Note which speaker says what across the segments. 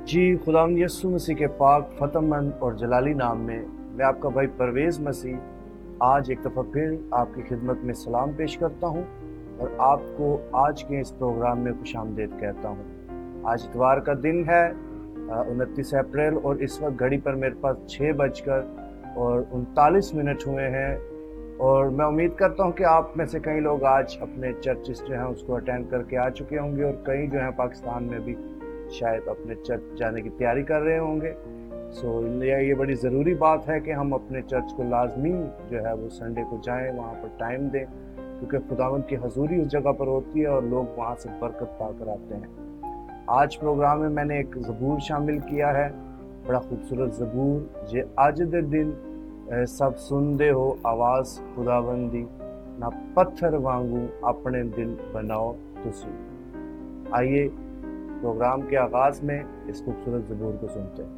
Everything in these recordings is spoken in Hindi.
Speaker 1: जी खुदावंद यीशु मसीह के पाक फतहमंद और जलाली नाम में मैं आपका भाई परवेज़ मसीह आज एक दफ़ा फिर आपकी खिदमत में सलाम पेश करता हूं और आपको आज के इस प्रोग्राम में खुशामदीद कहता हूं। आज इतवार का दिन है 29 अप्रैल और इस वक्त घड़ी पर मेरे पास 6:39 हुए हैं और मैं उम्मीद करता हूं कि आप में से कई लोग आज अपने चर्चिस जो हैं उसको अटेंड करके आ चुके होंगे और कई जो हैं पाकिस्तान में भी शायद अपने चर्च जाने की तैयारी कर रहे होंगे। ये बड़ी ज़रूरी बात है कि हम अपने चर्च को लाजमी जो है वो संडे को जाएं, वहाँ पर टाइम दें, क्योंकि खुदावंद की हजूरी उस जगह पर होती है और लोग वहाँ से बरकत पाकर आते हैं। आज प्रोग्राम में मैंने एक ज़बूर शामिल किया है, बड़ा खूबसूरत ज़बूर, जे आज दे दिन सब सुनदे हो आवाज़ खुदावंदी, ना पत्थर वांगू अपने दिल बनाओ तुसी। आइए प्रोग्राम के आगाज में इस खूबसूरत ज़बूर को सुनते हैं।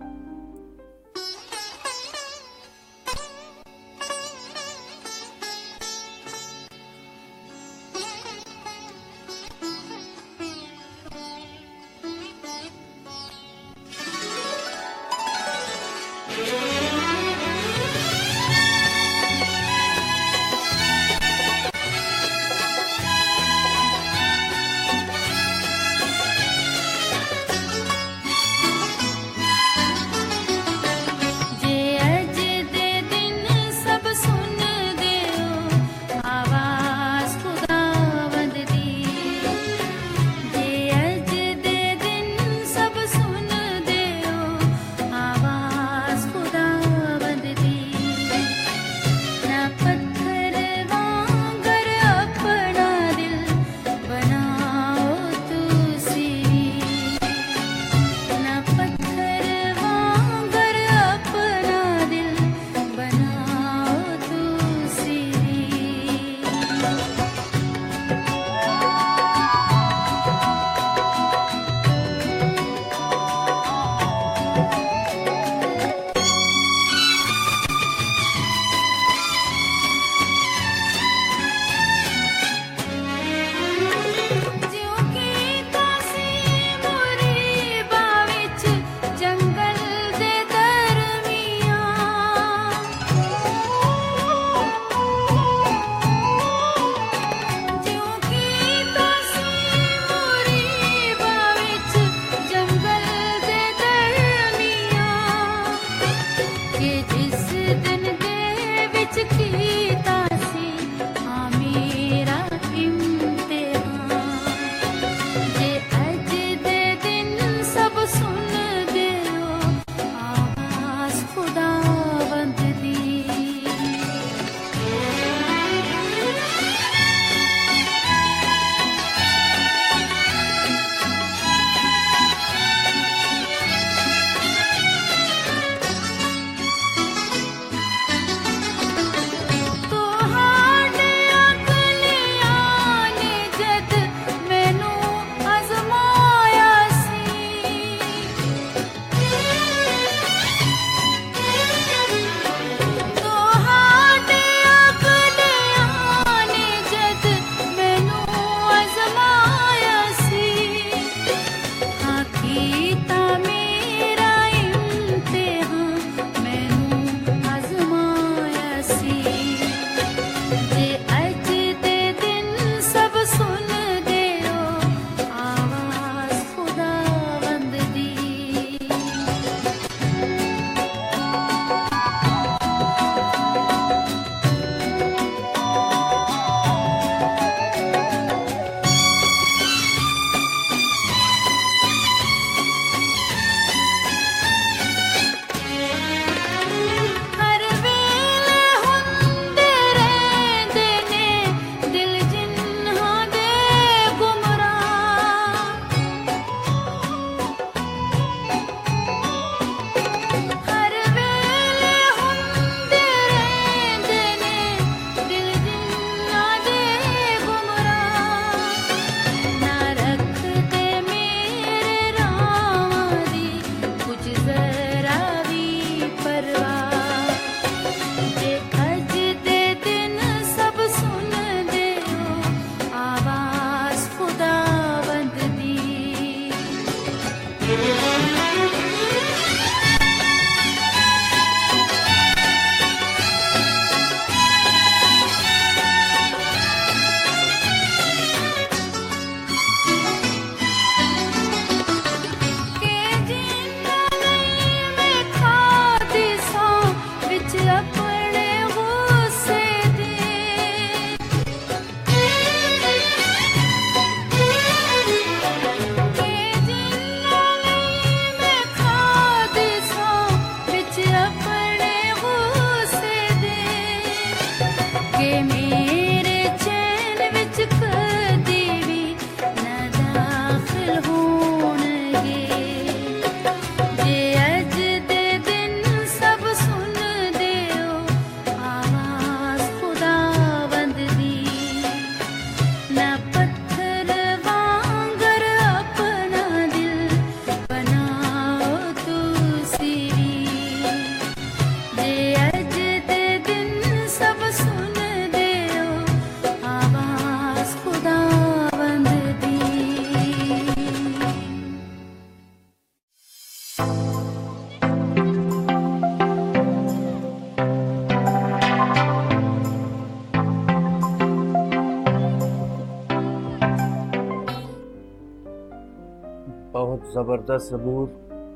Speaker 1: ज़बरदस्त ज़बूर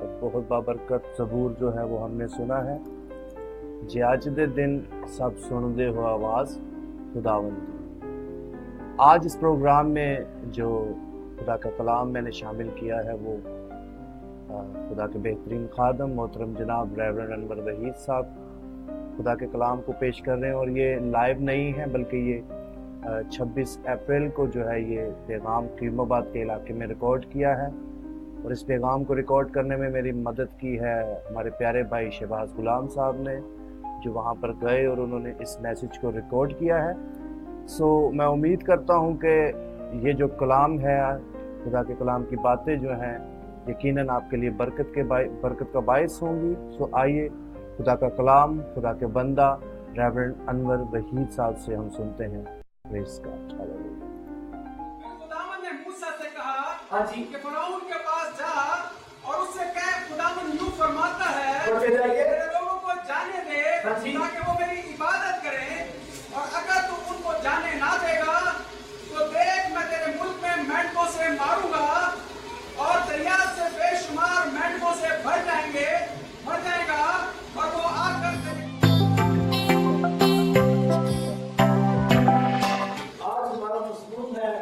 Speaker 1: और बहुत बाबरकत ज़बूर जो है वो हमने सुना है। जे अज दे दिन सब सुनदे हो आवाज़ खुदावंदी। आज इस प्रोग्राम में जो खुदा का कलाम मैंने शामिल किया है वो खुदा के बेहतरीन खादम मोहतरम जनाब रेवरेंड अनवर वहीद साहब खुदा के कलाम को पेश कर रहे हैं। और ये लाइव नहीं है बल्कि ये 26 अप्रैल को जो है ये पैगाम कीमाबाद के इलाके में रिकॉर्ड किया है। और इस पैगाम को रिकॉर्ड करने में मेरी मदद की है हमारे प्यारे भाई शहबाज गुलाम साहब ने, जो वहाँ पर गए और उन्होंने इस मैसेज को रिकॉर्ड किया है। सो मैं उम्मीद करता हूँ कि ये जो कलाम है, खुदा के कलाम की बातें जो हैं यकीनन आपके लिए बरकत का बायस होंगी। सो आइए खुदा का कलाम, खुदा के बंदा रेवरेंड अनवर वहीद साहब से हम सुनते हैं। Praise God, hallelujah.
Speaker 2: खुदावन ने मूसा से कहा,
Speaker 3: हाँ जी,
Speaker 2: कि फ़िरौन के पास जा और उससे कह, खुदावन यूं फरमाता है,
Speaker 3: पढ़ते जाइए।
Speaker 2: मेरे लोगों को जाने दे
Speaker 3: हाँ जी।
Speaker 2: ताकि वो मेरी इबादत करें, और अगर तू उनको जाने ना देगा तो देख मैं तेरे मुल्क में मेंढकों से मारूंगा और दरिया से बेशुमार मेंढकों से भर जाएगा और वो आकर तेरे
Speaker 3: आज हमारा मज़मून है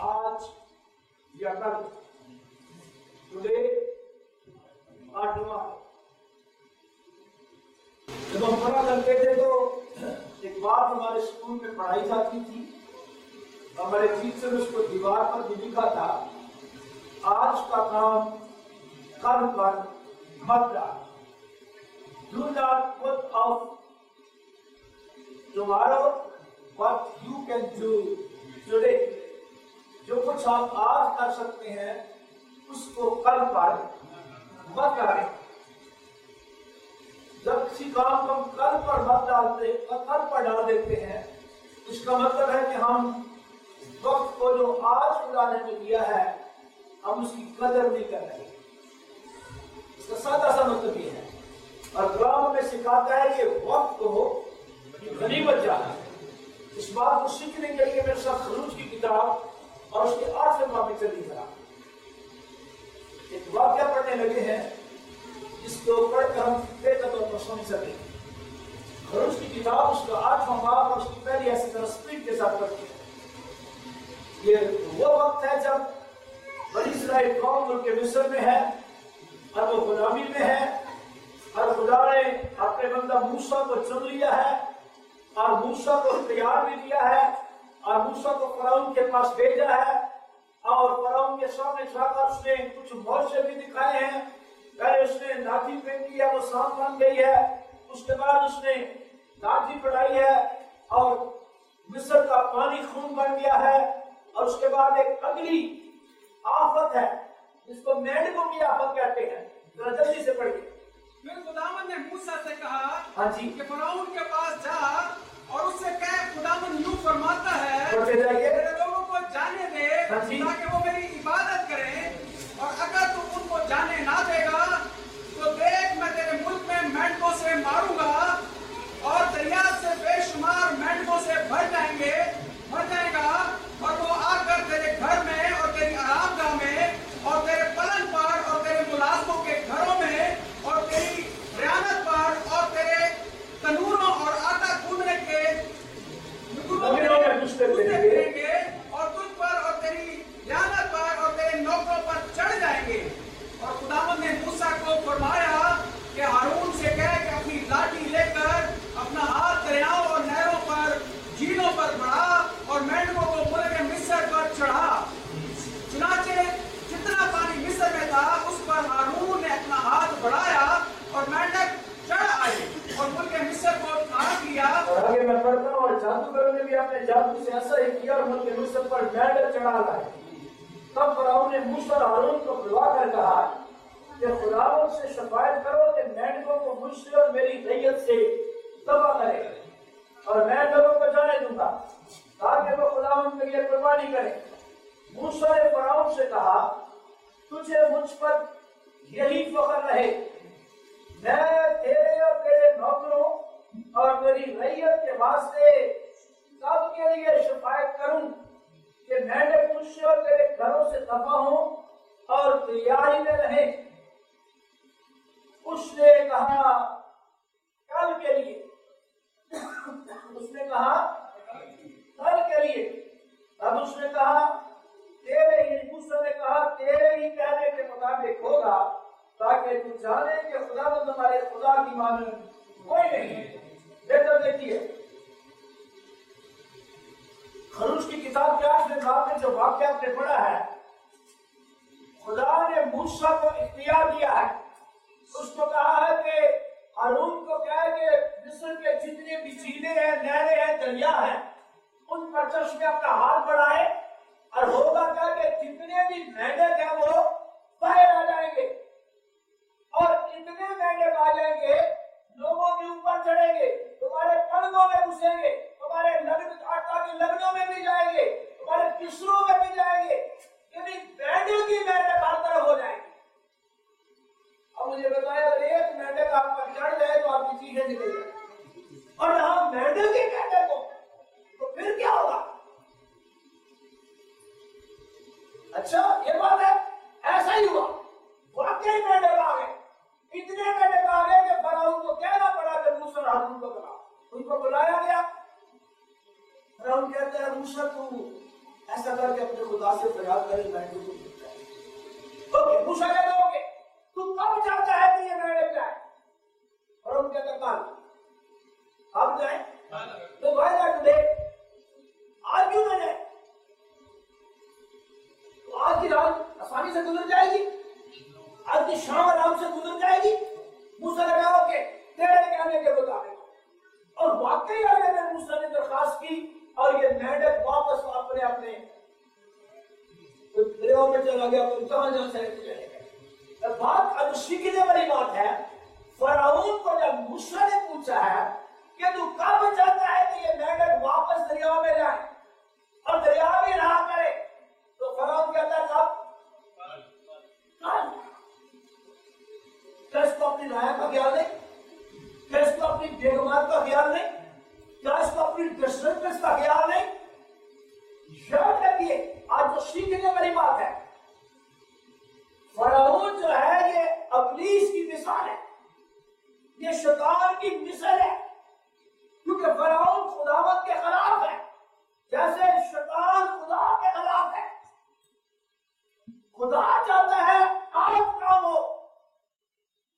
Speaker 3: आज या कल, टुडे 8वां। जब हम पढ़ा करते थे तो एक बात हमारे स्कूल में पढ़ाई जाती थी, हमारे टीचर उसको दीवार पर भी लिखा था, आज का काम कल पर मत डाल, do not put off tomorrow what you can do today। जो कुछ आप आज कर सकते हैं उसको कल पर मत करें। जब किसी काम को हम कल पर डाल देते हैं, इसका मतलब है कि हम वक्त को जो आज खुदा ने हमें दिया है हम उसकी कदर नहीं कर रहे। इसका सादा सा मतलब ये है, और कलाम हमें सिखाता है कि वक्त को गनीमत जाना है। इस बात को सीखने के लिए मेरे साथ खरूज की किताब और उसके 8वें बाब में चली जरा एक वाक्य पढ़ने लगे हैं जिसको पढ़कर हम बेहतर तौर पर समझ सकें। खरूज की किताब उसका 8वां बाब और उसकी पहली ऐसी तरह स्पीड के साथ पढ़ते हैं। ये वो वक्त है जब बनी इस्राएल कौम मुल्क मिस्र में है और वो गुलामी में है, और खुदा ने अपने बंदा मूसा को चुन लिया है और मूसा को तैयार भी किया है और मूसा को फराउन के पास भेजा है और फराउन के सामने जाकर उसने कुछ मौजे भी दिखाए हैं। पहले उसने लाठी फेंकी है, वो सांप बन गई है। उसके बाद उसने लाठी बढ़ाई है और मिस्र का पानी खून बन गया है। और उसके बाद एक अगली आफत है जिसको मेंढकों की आफत कहते हैं। जरा जल्दी से पढ़िए।
Speaker 2: फिर खुदावन ने मूसा से कहा,
Speaker 3: हाँ जी,
Speaker 2: कि फ़िरौन के पास जा और उससे कह, खुदावन यूं फरमाता है,
Speaker 3: पढ़ते जाइए।
Speaker 2: मेरे लोगों को जाने दे
Speaker 3: हाँ जी।
Speaker 2: ताकि वो मेरी इबादत करें, और अगर तू उनको जाने ना देगा तो देख मैं तेरे मुल्क में मेंढकों से मारूंगा और दरिया से बेशुमार मेंढकों से भर जाएगा और वो आकर तेरे घर में और तेरी आरामगाह में और तेरे पलंग पर और तेरे मुलाजमों के घरों में और तेरी रियासत पर और तेरे तनूरों और आटा गूंदने के फिरेंगे और तुझ पर और तेरी रियासत पर और तेरे नौकरों पर चढ़ जाएंगे। और खुदावंद ने मूसा को फरमाया कि हारून से कह कि अपनी लाठी लेकर अपना हाथ दरियाओं और नहरों पर, झीलों पर बढ़ा और मेंढकों को मुल्क मिस्र पर चढ़ा। चुनाचे जितना पानी मिस्र में था उस पर हारून ने अपना हाथ बढ़ाया और मेंढक चढ़ आए और मुल्क मिस्र को ढांक लिया।
Speaker 3: और आगे मैं पढ़ता हूँ, और जादूगरों ने भी अपने जादू से ऐसा ही किया और मुल्क मिस्र पर मेंढक चढ़ा लाए। तब फराउन ने मूसा और हारून को बुला कर कहा कि खुदावंद से शिकायत करो कि मेंढकों को मुझसे और मेरी रैयत से तबाह करे, और मैं लोगों को जाने दूंगा ताकि वो खुदावंद के लिए कुर्बानी करें। मूसा ने फराउन से कहा, तुझे मुझ पर यही फख्र रहे, मैं तेरे और तेरे नौकरों और मेरी रैयत के वास्ते सबके लिए शिकायत करूं कि मेंढक तुझसे और तेरे घरों से दफा हों और तैयारी में रहे। उसने कहा कल के लिए, उसने कहा कल के लिए। अब उसने कहा तेरे ही, मूसा ने कहा तेरे ही कहने के मुताबिक होगा, ताकि तू जाने कि खुदा तो तुम्हारे खुदा की मानद कोई नहीं है। बेहतर देखिए, खरूज की किताब के 8वें बाब में जो वाक्य आपने पढ़ा है, खुदा ने मूसा को इख्तियार दिया है। उसको कहा है कि हारून को कहा कि मिस्र के जितने भी झीलें हैं, नहरें हैं, दरिया हैं, उन पर चश्मे अपना हाथ बढ़ाए और होगा क्या कि जितने भी मेंढक हैं वो बाहर आ जाएंगे और इतने मेंढक आ जाएंगे, लोगों के ऊपर चढ़ेंगे, तुम्हारे कड़ों में घुसेंगे, तुम्हारे आटा के लगनों में भी जाएंगे, तुम्हारे किस्सों में भी जाएंगे, यानी मेंढक की मेंढक हर तरफ हो जाएंगे। अब मुझे बताया अगर एक मेंढक आप पर चढ़ जाए तो आपकी चीजें निकल जाए, और यहाँ मेंढक ही मेंढक हो तो फिर क्या होगा? अच्छा ये बात है, ऐसा ही हुआ, वाकई मेंढक आ गए, इतने मेंढक आ गए कि फराउन को कहना पड़ा कि मूसा और हारून को बुलाओ। उनको बुलाया गया। फराउन कहता है मूसा तू ऐसा करके अपने खुदा से फरियाद करे, मेंढक को ओके। मूसा कहता है ओके, तू कब चाहता है कि ये मेंढक जाए? फराउन कहता है कल। अब जाए तो वायदा टुडे, आज क्यों ना जाए? तो आज की रात आसानी से गुजर जाएगी, आज की शाम आराम से गुजर जाएगी। मूसा ने कहा ओके, तेरे कहने के मुताबिक। और वाकई आगे में मूसा ने दरखास्त की और ये मेंढक वापस अपने अपने दरियाओं में चला गया। तो कहां जा सकते? बात अब सीखने वाली बात है। फराउन को जब मूसा ने पूछा है कि तू कब चाहता है कि ये मेंढक वापस दरियाओं में जाए और दरिया में रहा करे, तो फराउन कहता है कब? क्या इसको अपनी राय का ख्याल नहीं? क्या इसको अपनी बेगमात का ख्याल नहीं? क्या इसको अपनी डिस्ट्रिक्ट का ख्याल नहीं? याद रखिए, आज जो सीखने वाली बात है, फराउन जो है ये इब्लीस की मिसाल है, ये शैतान की मिसाल है, क्योंकि फराउन खुदावंद के खिलाफ है, जैसे शैतान खुदा के खिलाफ है। खुदा चाहता है आज काम हो,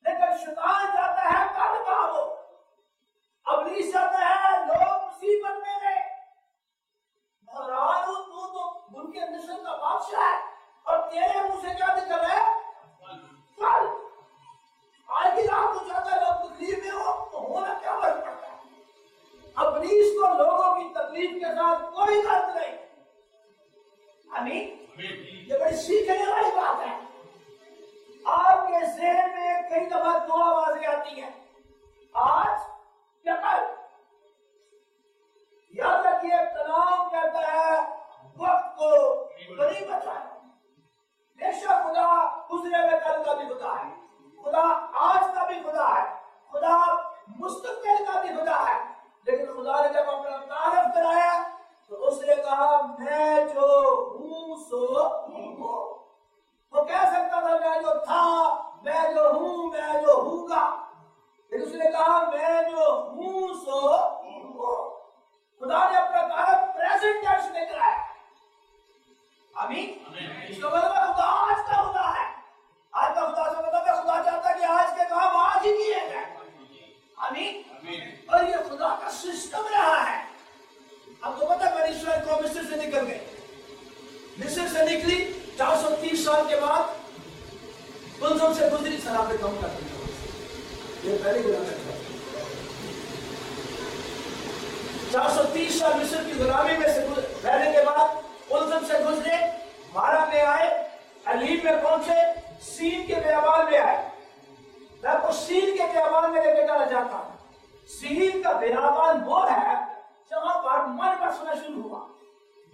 Speaker 3: लेकिन शैतान चाहता है कल काम हो। इब्लीस चाहता है लोग मुसीबत में रहे। हैरान तू तो मुल्के मिस्र का बादशाह है और तेरे मुंह से क्या निकल रहा है? कल। आज की रात तू चाहता है लोग तकलीफ में हो, तो होना क्या फर्क पड़ता है? इब्लीस को लोगों की तकलीफ के साथ कोई दर्द नहीं। आमीन। ये बड़ी सीखने वाली बात है। आपके ज़हन में कई दफा दो आवाजें आती हैं, आज या कल। याद रखिए, कलाम कहता है वक्त को नहीं बचाए। बेशक खुदा गुजरे हुए कल का भी खुदा है, खुदा आज का भी खुदा है, खुदा मुस्तकबिल का भी खुदा है। लेकिन खुदा ने जब अपना तारफ कराया तो उसने कहा मैं जो हूं सो हूं। वो कह सकता था मैं जो था, मैं जो हूं, मैं जो हूंगा, लेकिन उसने कहा मैं जो हूं सो हूं। खुदा ने अपना तारफ प्रेजेंट टेंस में कराया। आमीन। इसका मतलब खुदा आज का खुदा है। आज का खुदा से मतलब है खुदा चाहता है कि आज के काम आज ही किए जाए। आमीन। और ये खुदा का सिस्टम रहा है। आपको पता है बनी इस्राइल को मिस्र से निकल गए, मिस्र से निकली 430 साल के बाद कुलसुम से गुजरी। सलाम पे कम करते हैं, ये पहले गुलाम था। 430 साल मिस्र की गुलामी में से रहने के बाद कुलसुम से गुजरे, मारा में आए, अलीम में पहुंचे, सीन के बियाबान में आए। मैं आपको सीन के बियाबान में लेके जाना चाहता हूं। सीन का बियाबान वो है जहां पर मन बरसना शुरू हुआ।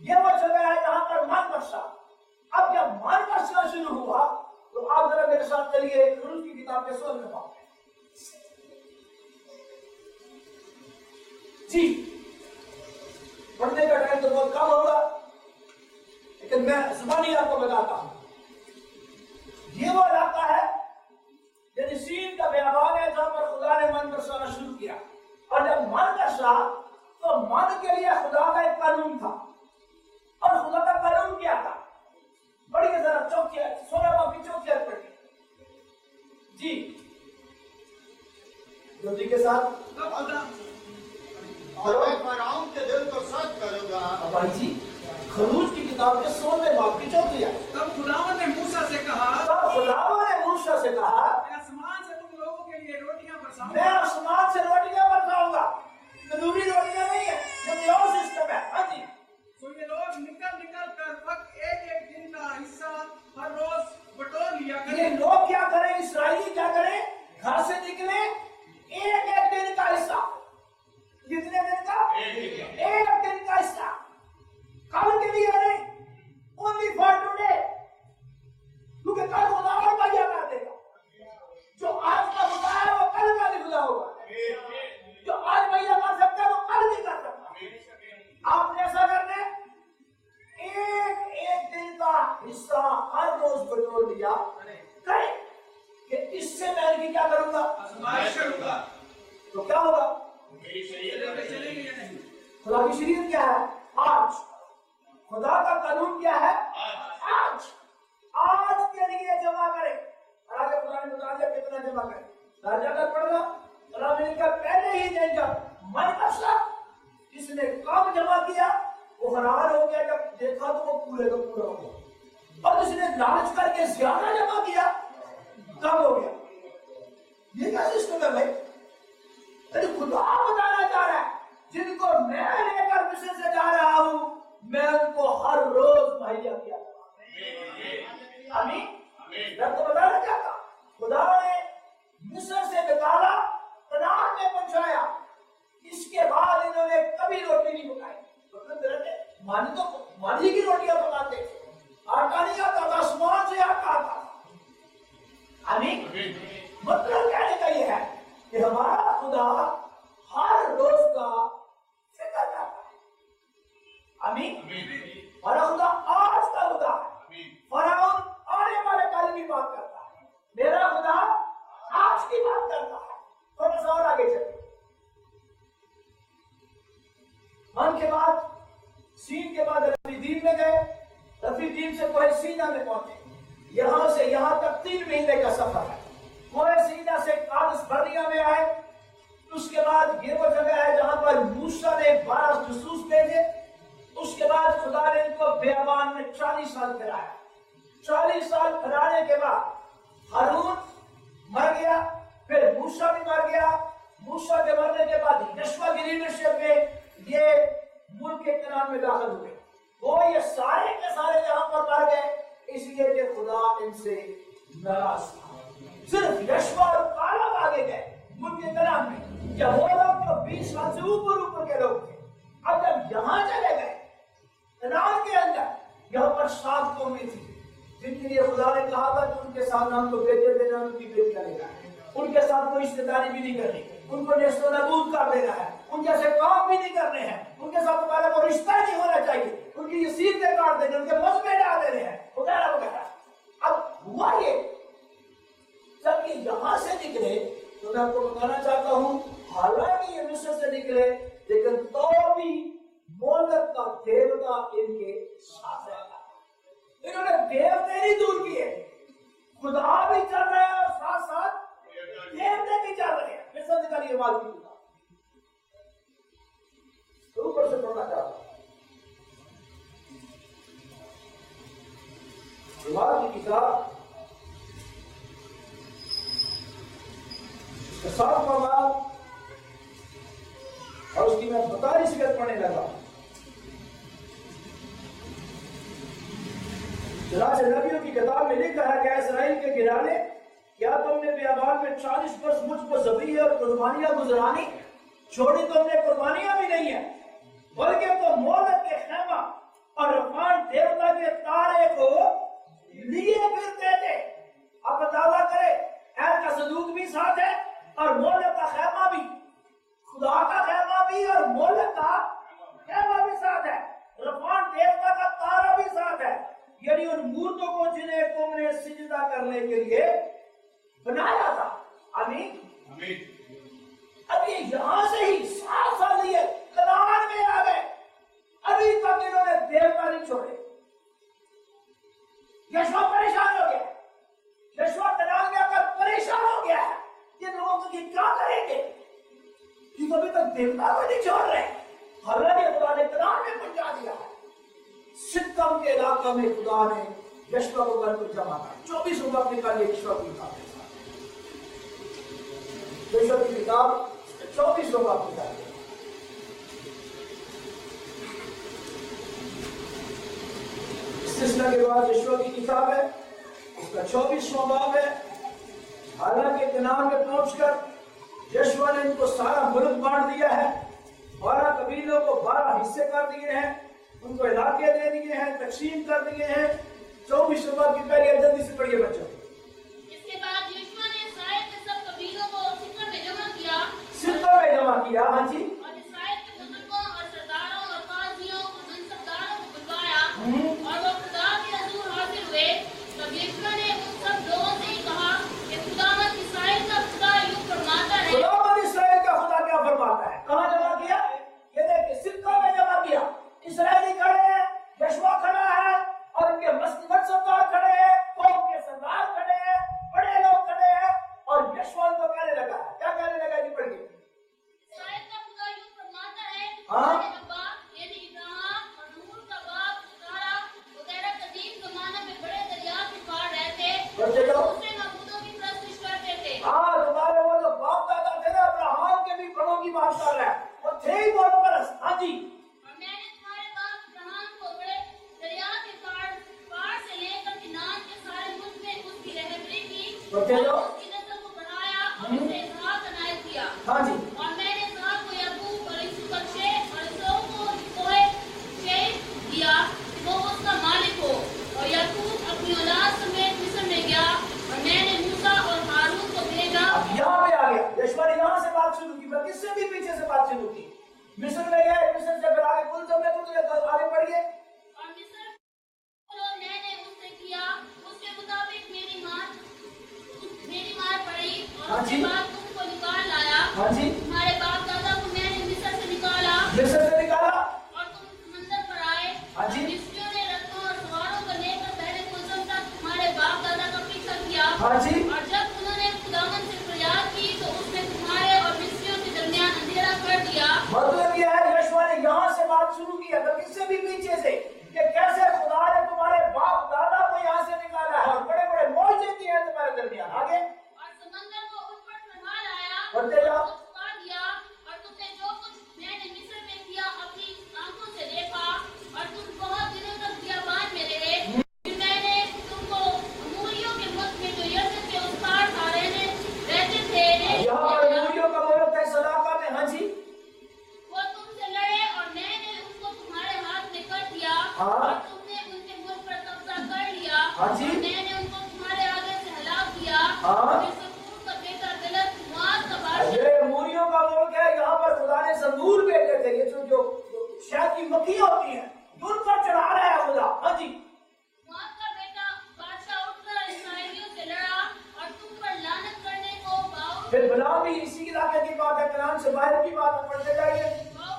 Speaker 3: ये वो जगह है जहां पर मन बरसा। अब जब मन बरसना शुरू हुआ तो आप जरा मेरे साथ चलिए खरूज की किताब के 16वें बाब में। जी पढ़ने का टाइम तो बहुत कम होगा, लेकिन मैं जुबानी आपको बताता हूं। ये वो इलाका है यानी सीन का बयाबान है जहां पर खुदा ने मन बरसाना शुरू किया। और जब मन बरसा तो मन के लिए खुदा का एक कानून था। और खुदा का कानून क्या था? पढ़िए जरा चौकिया 16 की चौकिया पढ़िए जी जल्दी के साथ।
Speaker 4: और मैं फराउन के दिल को सख्त करूंगा।
Speaker 3: भाई जी खरूज की किताब के 16 बाब की चौकिया।
Speaker 2: तब खुदावंद ने मूसा से कहा, मैं आसमान से तुम लोगों के लिए रोटियां बरसाऊंगा।
Speaker 3: मैं आसमान से रोटियां बरसाऊंगा। तंदूरी रोटियां नहीं है, ये और सिस्टम है। हाँ जी।
Speaker 2: तो ये लोग निकल निकल कर वक्त एक एक दिन का हिस्सा हर रोज बटोर लिया
Speaker 3: ये
Speaker 2: करें।
Speaker 3: लोग क्या करें? इस्राएली क्या करें? घर से निकले एक एक दिन का हिस्सा। कितने दिन का? एक दिन का हिस्सा। कल के लिए नहीं, ओनली फॉर टुडे। क्योंकि कल खुदा और भैया कर देगा। जो आज का खुदा है वो कल का भी खुदा होगा। जो आज भैया कर सकता है वो कल भी कर सकता है। आपने ऐसा करने एक एक दिन का हिस्सा हर रोज बटोर लिया करें कि इससे मैं इनकी क्या करूंगा?
Speaker 2: आजमाइश करूंगा।
Speaker 3: तो क्या होगा?
Speaker 2: चलेंगे या नहीं?
Speaker 3: खुदा की शरीयत क्या है? आज। खुदा का कानून क्या है? आज। आज के लिए जमा करें। और आगे खुदा ने बता दिया कितना जमा करें। राजा का पढ़ना का पहले ही दिन जब मन बरसा इसने कब जमा किया वो हैरान हो गया। जब देखा तो वो पूरे का पूरा हो गया। और जिसने लालच करके ज्यादा जमा किया कब हो गया? ये क्या सिस्टम है भाई? अरे खुदा बताना चाह रहा है जिनको मैं लेकर मिस्र से जा रहा हूं मैं उनको हर रोज मुहैया किया। आमीन। मैं तो बताना चाहता खुदा ने मिस्र से निकाला, कनान में पहुंचाया। इसके बाद इन्होंने कभी रोटी नहीं पकाई। मानी की रोटियां पकाते थे, आटा नहीं आता था, आसमान से आटा आता था। आमीन। मतलब कहने का यह है कि हमारा खुदा हर रोज का फिक्र करता है। आमीन। हमारा खुदा आज का खुदा है। फराउन आने वाले कल की बात करता है, मेरा खुदा आज की बात करता है। थोड़ा सा और आगे चलिए। मन के बाद सीन के बाद रफीदीम में गए। रफीदीम से कोहे सीना में पहुंचे। यहां से यहां तक 3 महीने का सफर है। कोहे सीना से कादिस बर्निया में आए। उसके बाद ये वो जगह है जहां पर मूसा ने 12 जसूस भेजे। उसके बाद खुदा ने इनको बेयाबान में 40 साल फिराया। 40 साल फिराने के बाद हारून मर गया, फिर मूसा भी मर गया। मूसा के मरने के बाद यशवा की लीडरशिप में ये मुल्क के कनान में दाखिल हुए। वो ये सारे के सारे यहाँ पर मर गए इसलिए कि खुदा इनसे नाराज था। सिर्फ यशवा और कालेब आगे गए मुल्क के कनान में। जब वो लोग जो 20 साल से ऊपर के लोग थे, अब जब यहाँ चले गए कनान के अंदर, यहाँ पर 7 कौमें थी जिनके लिए खुदा ने कहा था कि उनके साथ नाम तो बेटे देना, उनकी बेटियां लेना है, उनके साथ कोई रिश्तेदारी भी नहीं करनी, उनको नेस्तो नबूद कर देना है, उनके से काम भी नहीं करने हैं, उनके साथ तुम्हारा कोई रिश्ता नहीं होना चाहिए, उनकी ये सीधे काट देने, उनके मजबे डाल देने हैं वगैरह वगैरह। अब हुआ ये जब ये यहाँ से निकले तो मैं आपको बताना चाहता हूँ हालांकि ये मिस्र से निकले लेकिन तो भी मोलक का देवता इनके साथ रहता। इन्होंने देवते नहीं दूर किए, खुदा भी चल रहे हैं और साथ साथ देवते भी चल रहे हैं। मिस्र निकालिए बात की तो ऊपर से पढ़ना चाहता हूं। की किताब 7वां बाब और उसकी मैं 42 सिगत पढ़ने लगा। चुनाचे नबियों की किताब में लिखा है कि इस्राएल के घराने, क्या तुमने बियाबान में 40 वर्ष मुझ पर ज़बीह और कुर्बानियां गुजरानी? छोड़ी तुमने कुर्बानियां भी नहीं है, बल्कि तो मोलक के खेमा और रफान देवता के तारे को लिए फिरते थे। अब अंदाजा करे, ऐल का सदूक भी साथ है और मोलक का खेमा भी, खुदा का खेमा भी और मोलक का खेमा भी साथ है, रफान देवता का तारा भी साथ है, यानी उन मूर्तों को जिन्हें तुमने सिजदा करने के ये क्या करेंगे? कि अभी तक देवता को नहीं छोड़ रहे। हालांकि खुदा ने कनान में पहुंचा दिया है। सिक्कम के इलाका में खुदा ने यशवा को घर पर जमा किया। 24 रुपये निकालिए यशवा की किताब के साथ। यशवा की किताब 24 रुपये निकालिए। सिलसिला के बाद यशवा की किताब है, उसका 24वां बाब है। हालांकि कनान में पहुंचकर यशवा ने इनको सारा मुल्क बांट दिया है। 12 कबीलों को 12 हिस्से कर दिए हैं, उनको इलाके दे दिए हैं, तकसीम कर दिए हैं। 24 रुपये की पहले जल्दी से पढ़िए बच्चों।
Speaker 5: इसके बाद यहोशुआ ने इस्राएल के सब कबीलों को सिक्कर में जमा किया।
Speaker 3: सिक्कर में जमा किया, हाँ जी।
Speaker 5: और इस्राएल के बुजुर्गों और सरदारों और काजियों और मनसबदारों को बुलवाया और वो खुदा के हजूर हाजिर हुए। तब यहोशुआ ने उन सब लोगों से कहा कि खुदावंद इस्राएल का खुदा यूं फरमाता है।
Speaker 3: खुदावंद इस्राएल का खुदा क्या फरमाता है? कहाँ जमा किया? ये देखिए सिक्कर में जमा किया। इस्राएली खड़े हैं, यशवा खड़ा है और उनके मनसबदार खड़े हैं, कौम के सरदार खड़े हैं, बड़े लोग खड़े हैं और यशवा तो कहने लगा है। क्या कहने लगा जी? पढ़िए।
Speaker 5: इस्राएल का खुदा यूं फरमाता है,
Speaker 3: हाँ।
Speaker 5: तुम्हारे अब्बा यानी इब्राहिम और नूह का बाप सारा वगैरह कदीम ज़माने में बड़े दरिया के पार रहते
Speaker 3: बच्चे लोग।
Speaker 5: दूसरे मबूदों की परस्तिश करते थे।
Speaker 3: हाँ, तुम्हारे वो जो बाप दादा थे ना, अब्राहम के भी बड़ों की बात कर रहा है, वो थे ही बहुत परस्त। हाँ जी।
Speaker 5: और मैंने तुम्हारे बाप इब्राहिम को बड़े दरिया के पार से लेकर किनान के सारे मुल्क में उसकी रहबरी की
Speaker 3: बच्चे लोग।
Speaker 5: और उसकी नस्ल को बढ़ाया और उसे इसहाक अनायत किया।
Speaker 3: हाँ जी।
Speaker 5: और मैंने इसहाक को याकूब और यूसुफ बख्शे और इसहाक को कोहे शेख दिया कि वो उसका मालिक हो। और याकूब अपनी औलाद समेत मिस्र में गया और मैंने मूसा और हारून को भेजा।
Speaker 3: अब यहाँ पे आ गया। यशवा ने यहाँ से बात शुरू की, पर किससे भी पीछे से बात शुरू की। मिस्र में गए, मिस्र से फिर आगे कुल सब में आगे बढ़िए।
Speaker 5: और मिस्र जो मैंने उससे किया उसके मुताबिक मेरी मार पड़ी और
Speaker 3: हाँ
Speaker 5: उसके
Speaker 3: जी।
Speaker 5: बाद तुमको निकाल लाया।
Speaker 3: हाँ जी।
Speaker 5: तुम्हारे बाप दादा को मैंने मिस्र से निकाला
Speaker 3: मिस्र से निकाला।
Speaker 5: और तुम समंदर पर आए।
Speaker 3: हाँ जी।
Speaker 5: मिस्रियों ने रथों और सवारों को लेकर पहले मौसम तक तुम्हारे बाप दादा का पीछा किया।
Speaker 3: हाँ जी।
Speaker 5: और जब उन्होंने खुदावंद से फरियाद की तो उसने तुम्हारे और मिस्रियों के दरमियान अंधेरा कर दिया।
Speaker 3: मतलब यह है यशवा ने यहाँ से बात शुरू की है, तो किससे भी पीछे से, कि कैसे खुदा ने तुम्हारे बाप दादा को यहाँ से निकाला है और बड़े बड़े मौजे किए हैं तुम्हारे दरमियान। आगे
Speaker 5: और समंदर को उन पर चढ़ा लाया
Speaker 3: बढ़ते जाओ।
Speaker 5: और छुपा दिया। और तुमने जो कुछ मैंने मिस्र में किया अपनी आंखों से देखा और तुम बहुत दिनों तक बियाबान में रहे। फिर मैंने तुमको अमोरियों के मुल्क में जो यरदन के उस पार था रहते थे
Speaker 3: यहाँ पर मूरियों का मतलब है सलाका में। हाँ जी।
Speaker 5: वो तुमसे लड़े और मैंने उनको तुम्हारे हाथ में कर दिया।
Speaker 3: हाँ।
Speaker 5: और तुमने उनके मुल्क पर कब्जा कर लिया।
Speaker 3: हाँ जी।
Speaker 5: और मैंने उनको तुम्हारे आगे से हलाक किया।
Speaker 3: हाँ।
Speaker 5: फिर सकूर का बेटा गलत मुआद का बादशाह
Speaker 3: ये मूरियों का मुल्क है। यहाँ पर खुदा ने संदूर भेजे थे, ये जो शहद की मक्खियाँ होती हैं, उन पर चढ़ा रहा है खुदा। हाँ जी।
Speaker 5: मुआद का बेटा बादशाह उठकर इस्राएलियों से लड़ा और तुम पर लानत करने को बाऊ
Speaker 3: फिर बलाम भी इसी इलाके की बात है, कनान से बाहर की बात है, पढ़ते जाइए।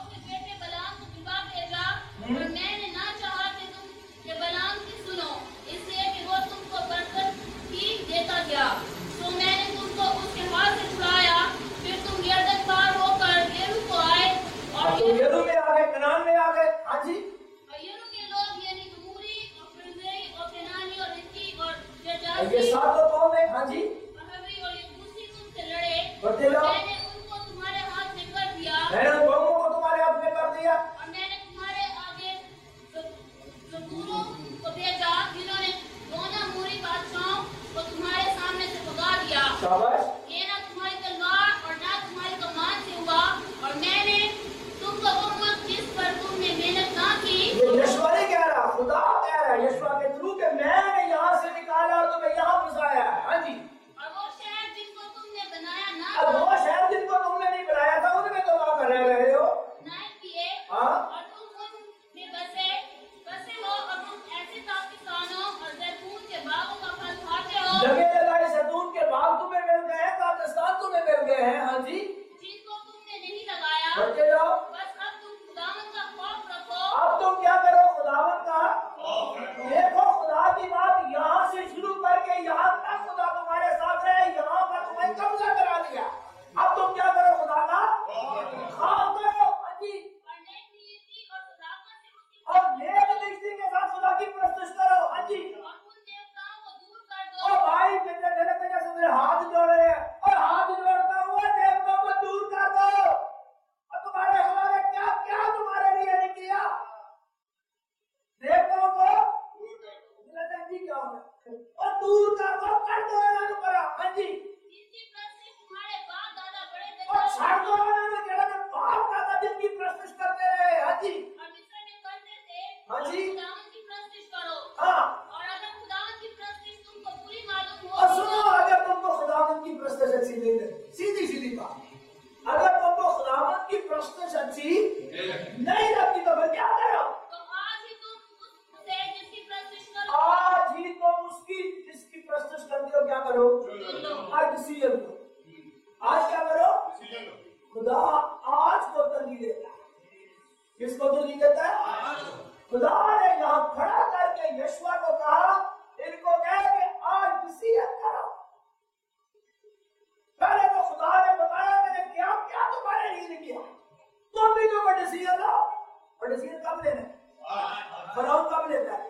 Speaker 5: के बेटे बलाम को दिवा भेजा। और मैंने ना चाहा कि तुम ये बलाम की सुनो, इसलिए कि वो तुमको बरकत ही देता गया। तो मैंने तुमको उसके हाथ से छुड़ाया। फिर तुम यरदन पार होकर येरू को आए
Speaker 3: अब
Speaker 5: और
Speaker 3: तो यरू में आ गए, कनान में आ गए। हाँ जी।
Speaker 5: येरू के लोग यानी अमूरी और फिरजई और केनानी और हित्ती और
Speaker 3: ये
Speaker 5: जर्जासी
Speaker 3: सात तो कौन है? हाँ जी।
Speaker 5: और हवी और यबूसी तुमसे लड़े।
Speaker 3: बढ़ते जाओ।
Speaker 5: मैंने उनको तुम्हारे हाथ में कर दिया।
Speaker 3: मैंने उन कौमों को तुम्हारे हाथ में कर दिया।
Speaker 5: और मैंने तुम्हारे आगे जबूरों को भेजा जिन्होंने दोनों अमूरी बादशाहों को तुम्हारे सामने से भगा दिया।
Speaker 3: शाबाश।
Speaker 5: ये ना तुम्हारी तलवार और ना तुम्हारी कमान से हुआ। और मैंने तुमको वो मुल्क जिस पर तुमने मेहनत ना की
Speaker 3: ये यशवा नहीं कह रहा, खुदा कह रहा है यशवा के थ्रू कि मैंने यहाँ से निकाला और तुम्हें यहाँ फंसाया है। हाँ जी।
Speaker 5: और वो शहर जिनको तुमने बनाया ना
Speaker 3: अब वो शहर जिनको तुमने नहीं बनाया था, उनमें तुम आकर रह रहे हो।
Speaker 5: ना किए।
Speaker 3: हाँ।
Speaker 5: और तुम उनमें बसे हो और तुम ऐसे किसानों और जैतून के बागों का फल खाते हो
Speaker 3: जगह जगह जैतून के बाग तुम्हें मिल गए हैं, काब्रिस्तान तुम्हें मिल गए हैं। हाँ जी।
Speaker 5: जिनको तुमने नहीं लगाया।
Speaker 3: बढ़ते जाओ।
Speaker 5: बस अब तुम खुदावंद का खौफ रखो।
Speaker 3: अब तुम क्या करो? खुदावंद का देखो। खुदा की बात यहाँ से शुरू करके यहाँ तक खुदा तुम्हारे साथ है। यहाँ पर तुम्हें कब्जा करा दिया। साधुवाना में कहना है बाप दादा जिनकी प्रस्तुत करते रहे। हाँ जी,
Speaker 5: और मिस्र में करते थे,
Speaker 3: हाँ जी,
Speaker 5: खुदावंद की प्रस्तुत करो।
Speaker 3: हाँ,
Speaker 5: और अगर खुदावंद की प्रस्तुत तुमको पूरी मालूम हो,
Speaker 3: और सुनो, अगर तुमको खुदावंद की प्रस्तुत अच्छी नहीं लगती, सीधी सीधी बात, अगर तुमको खुदावंद की प्रस्तुत अच्छी नहीं लगती तो फिर क्या करो?
Speaker 5: तो आज ही तुम उससे जिसकी प्रस्तुत करो,
Speaker 3: आज ही तुम उसकी जिसकी प्रस्तुत करते हो क्या करो? आज डिसीजन लो। आज क्या करो? खुदा आज को तरजीह देता है। किसको तरजीह देता है? खुदा ने यहाँ खड़ा करके यशवा को कहा, इनको कह के आज डिसीजन करो। पहले तो खुदा ने बताया मैंने क्या क्या तुम्हारे लिए नहीं किया, तुम भी तो डिसीजन लो। और डिसीजन कब लेना है? फराउन कब लेता है?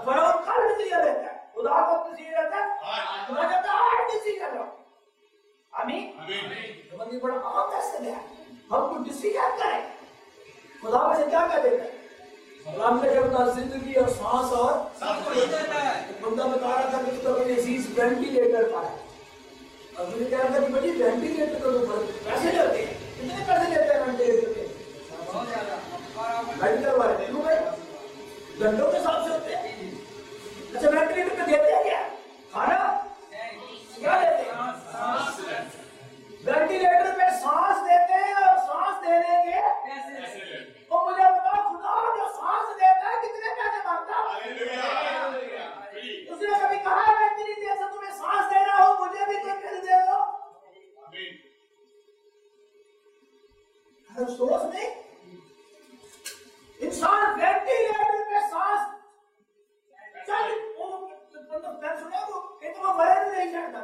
Speaker 3: फराउन कल डिसीजन लेता है। खुदा को डिसीजन लेता है, खुदा कहता है आज डिसीजन लो। आमीन। तो बंदी बड़ा आम मैसेज है, हम कुछ डिसीजन करें। खुदा मुझे क्या कह देता है? खुदा ने जब जिंदगी और सांस और सब कुछ देता है। बंदा बता रहा था कि उसका कोई अजीज वेंटिलेटर का है, और मुझे कह रहा था कि भाई वेंटिलेटर को तो पैसे लेते हैं, कितने पैसे लेते हैं वेंटिलेटर के? बहुत ज्यादा। मेडिकल वाले क्यों भाई? घंटों के हिसाब से होते हैं। अच्छा, वेंटिलेटर पे देते हैं क्या? खाना क्या देते हैं? वेंटिलेटर पे सांस देते हैं, और सांस देने के तो मुझे बता, खुदा जो सांस देता है कितने पैसे मांगता है? उसने कभी कहा है मैं तेरी देर से तुम्हें सांस दे रहा हूं, मुझे भी कोई पैसे दे दो? अफसोस नहीं, इंसान वेंटिलेटर पे सांस चल वो सुने वो इतना मरे नहीं जाता,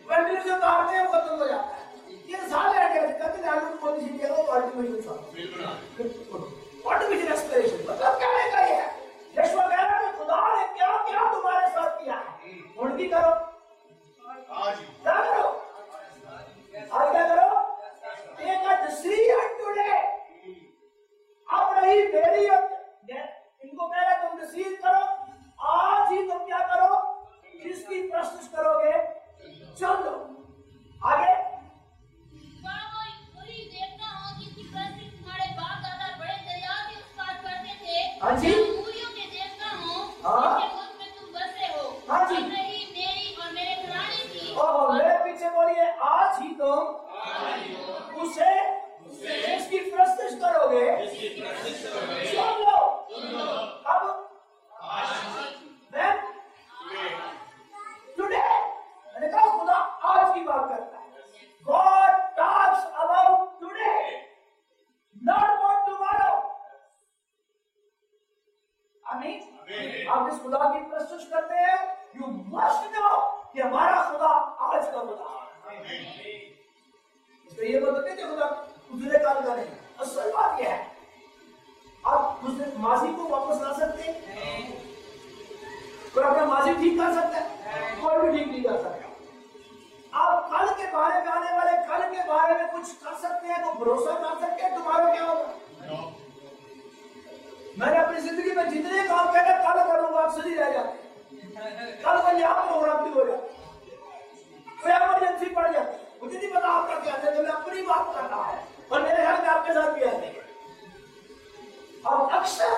Speaker 3: वेंटिलेटर से उतारते हैं वो खत्म हो जाता है। 3 साल रह गए, कभी नालू पॉलिसी किया वो आर्टिफिशियल रेस्पिरेशन मतलब क्या है? ये यशवा कह रहा है कि खुदा ने क्या क्या तुम्हारे साथ किया है, उनकी करो। क्या करो? आज क्या करो? Take a decision today. अब रही मेरी इनको कह रहा तुम डिसीजन करो, आज ही तुम क्या करो? किसकी प्रस्तुत करोगे? चलो आगे। हाँ जी,
Speaker 5: मूलियों के देवता हूँ, जिसके मुल्क में तुम बसे हो।
Speaker 3: हाँ जी,
Speaker 5: रही मेरी और मेरे घराने की।
Speaker 3: ओह मेरे पीछे बोलिए, आज ही तुम उसे इसकी प्रस्तुत करोगे। सुन लो, अब मैं टुडे मैंने कहा खुदा आज की बात करता है। God talks about today, not about tomorrow. आमीन। आप इस खुदा की प्रस्तुत करते हैं, यू मस्ट नो कि हमारा खुदा आज का खुदा है। तो ये मतलब नहीं कि खुदा गुजरे काल का नहीं, असल बात यह है आप गुजरे माजी को वापस ला सकते हैं? कोई अपना माजी ठीक कर सकता है? कोई भी ठीक नहीं कर सकता। आप कल के बारे में, आने वाले कल के बारे में कुछ कर सकते हैं, तो भरोसा कर सकते हैं तुम्हारा क्या होगा? मैंने अपनी जिंदगी में जितने काम कहते कल करूंगा, आप सही रह जाते। कल का यहाँ प्रोग्राम भी हो जाता, कोई इमरजेंसी पड़ जाती, मुझे नहीं पता आपका क्या है, मैं अपनी बात कर रहा है और मेरे घर में आपके साथ भी आते हैं। और अक्सर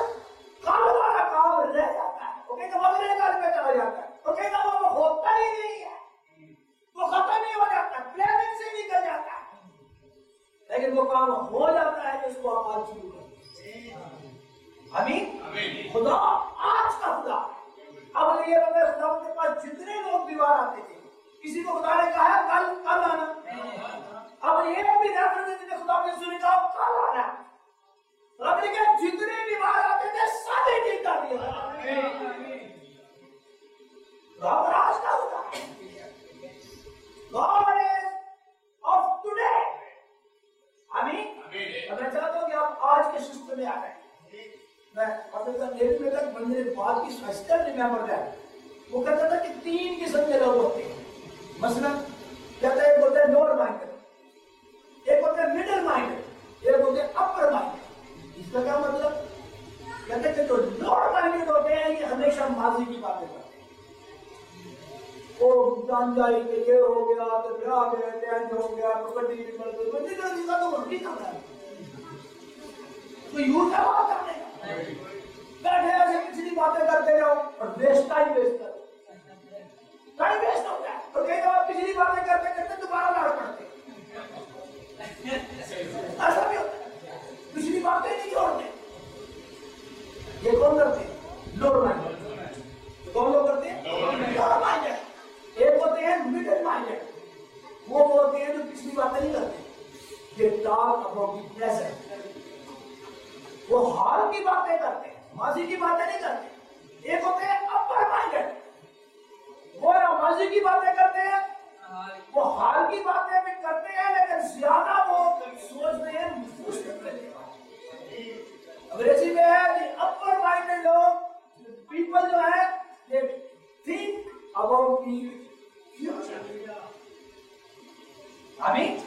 Speaker 3: कल वाला काम रह जाता है, वो कहता अगले कल पे चला जाता है, वो कहता वो होता ही नहीं है, वो खत्म ही हो जाता है, प्लानिंग से निकल जाता है। लेकिन वो काम हो जाता है जिसको आप आज शुरू करें। आमीन। खुदा आज का खुदा। अब ये बंदे खुदा के पास जितने लोग दीवार आते थे, किसी को खुदा ने कहा कल कल आना। अब ये भी रेफरेंस ने खुदा ने सुनी कहा कल आना। रब ने कहा जितने दीवार आते थे सारे ठीक कर दिया। रब आज का खुदा। God is of today. आमीन। अब मैं चाहता हूँ कि आप आज के सिस्टम में आ गए। मैं नेवी में तक बंदे बात की स्पष्टता रिमेंबर दैट। वो कहता था कि 3 किस्म के लोग होते हैं। मसलन कहता है एक होता है लोअर माइंडेड, एक होता है मिडिल माइंडेड, एक होते हैं अपर माइंडेड। इसका क्या मतलब? कहते हैं कि जो लोअर माइंडेड होते हैं ये हमेशा माजी की बातें करते हैं। वो जान जाए कि ये हो गया तो ब्याह गए चेंज हो गया तो गड्डी निकल गई मुझे जल्दी का तो नहीं कर रहा तो यूं क्या बात करने बैठे ऐसे पिछली बातें करते रहो और वेस्ट टाइम वेस्ट करो टाइम वेस्ट होता है और कई बार पिछली बातें करते करते दोबारा लड़ पड़ते ऐसा भी होता है पिछली बातें नहीं छोड़ते ये कौन करते हैं लोअर माइंडेड कौन लोग करते हैं लोअर माइंडेड एक होते हैं मिडिल माइंडेड वो होते हैं जो पिछली बातें नहीं करते ये टॉक अबाउट द प्रेजेंट वो हाल की बातें करते हैं माजी की बातें नहीं करते एक होते हैं अपर माइंडेड वो ना माजी की बातें करते हैं वो हाल की बातें भी करते हैं लेकिन ज्यादा वो सोचते हैं अंग्रेजी में है अपर माइंडेड लोग पीपल जो है they think about the future आमीन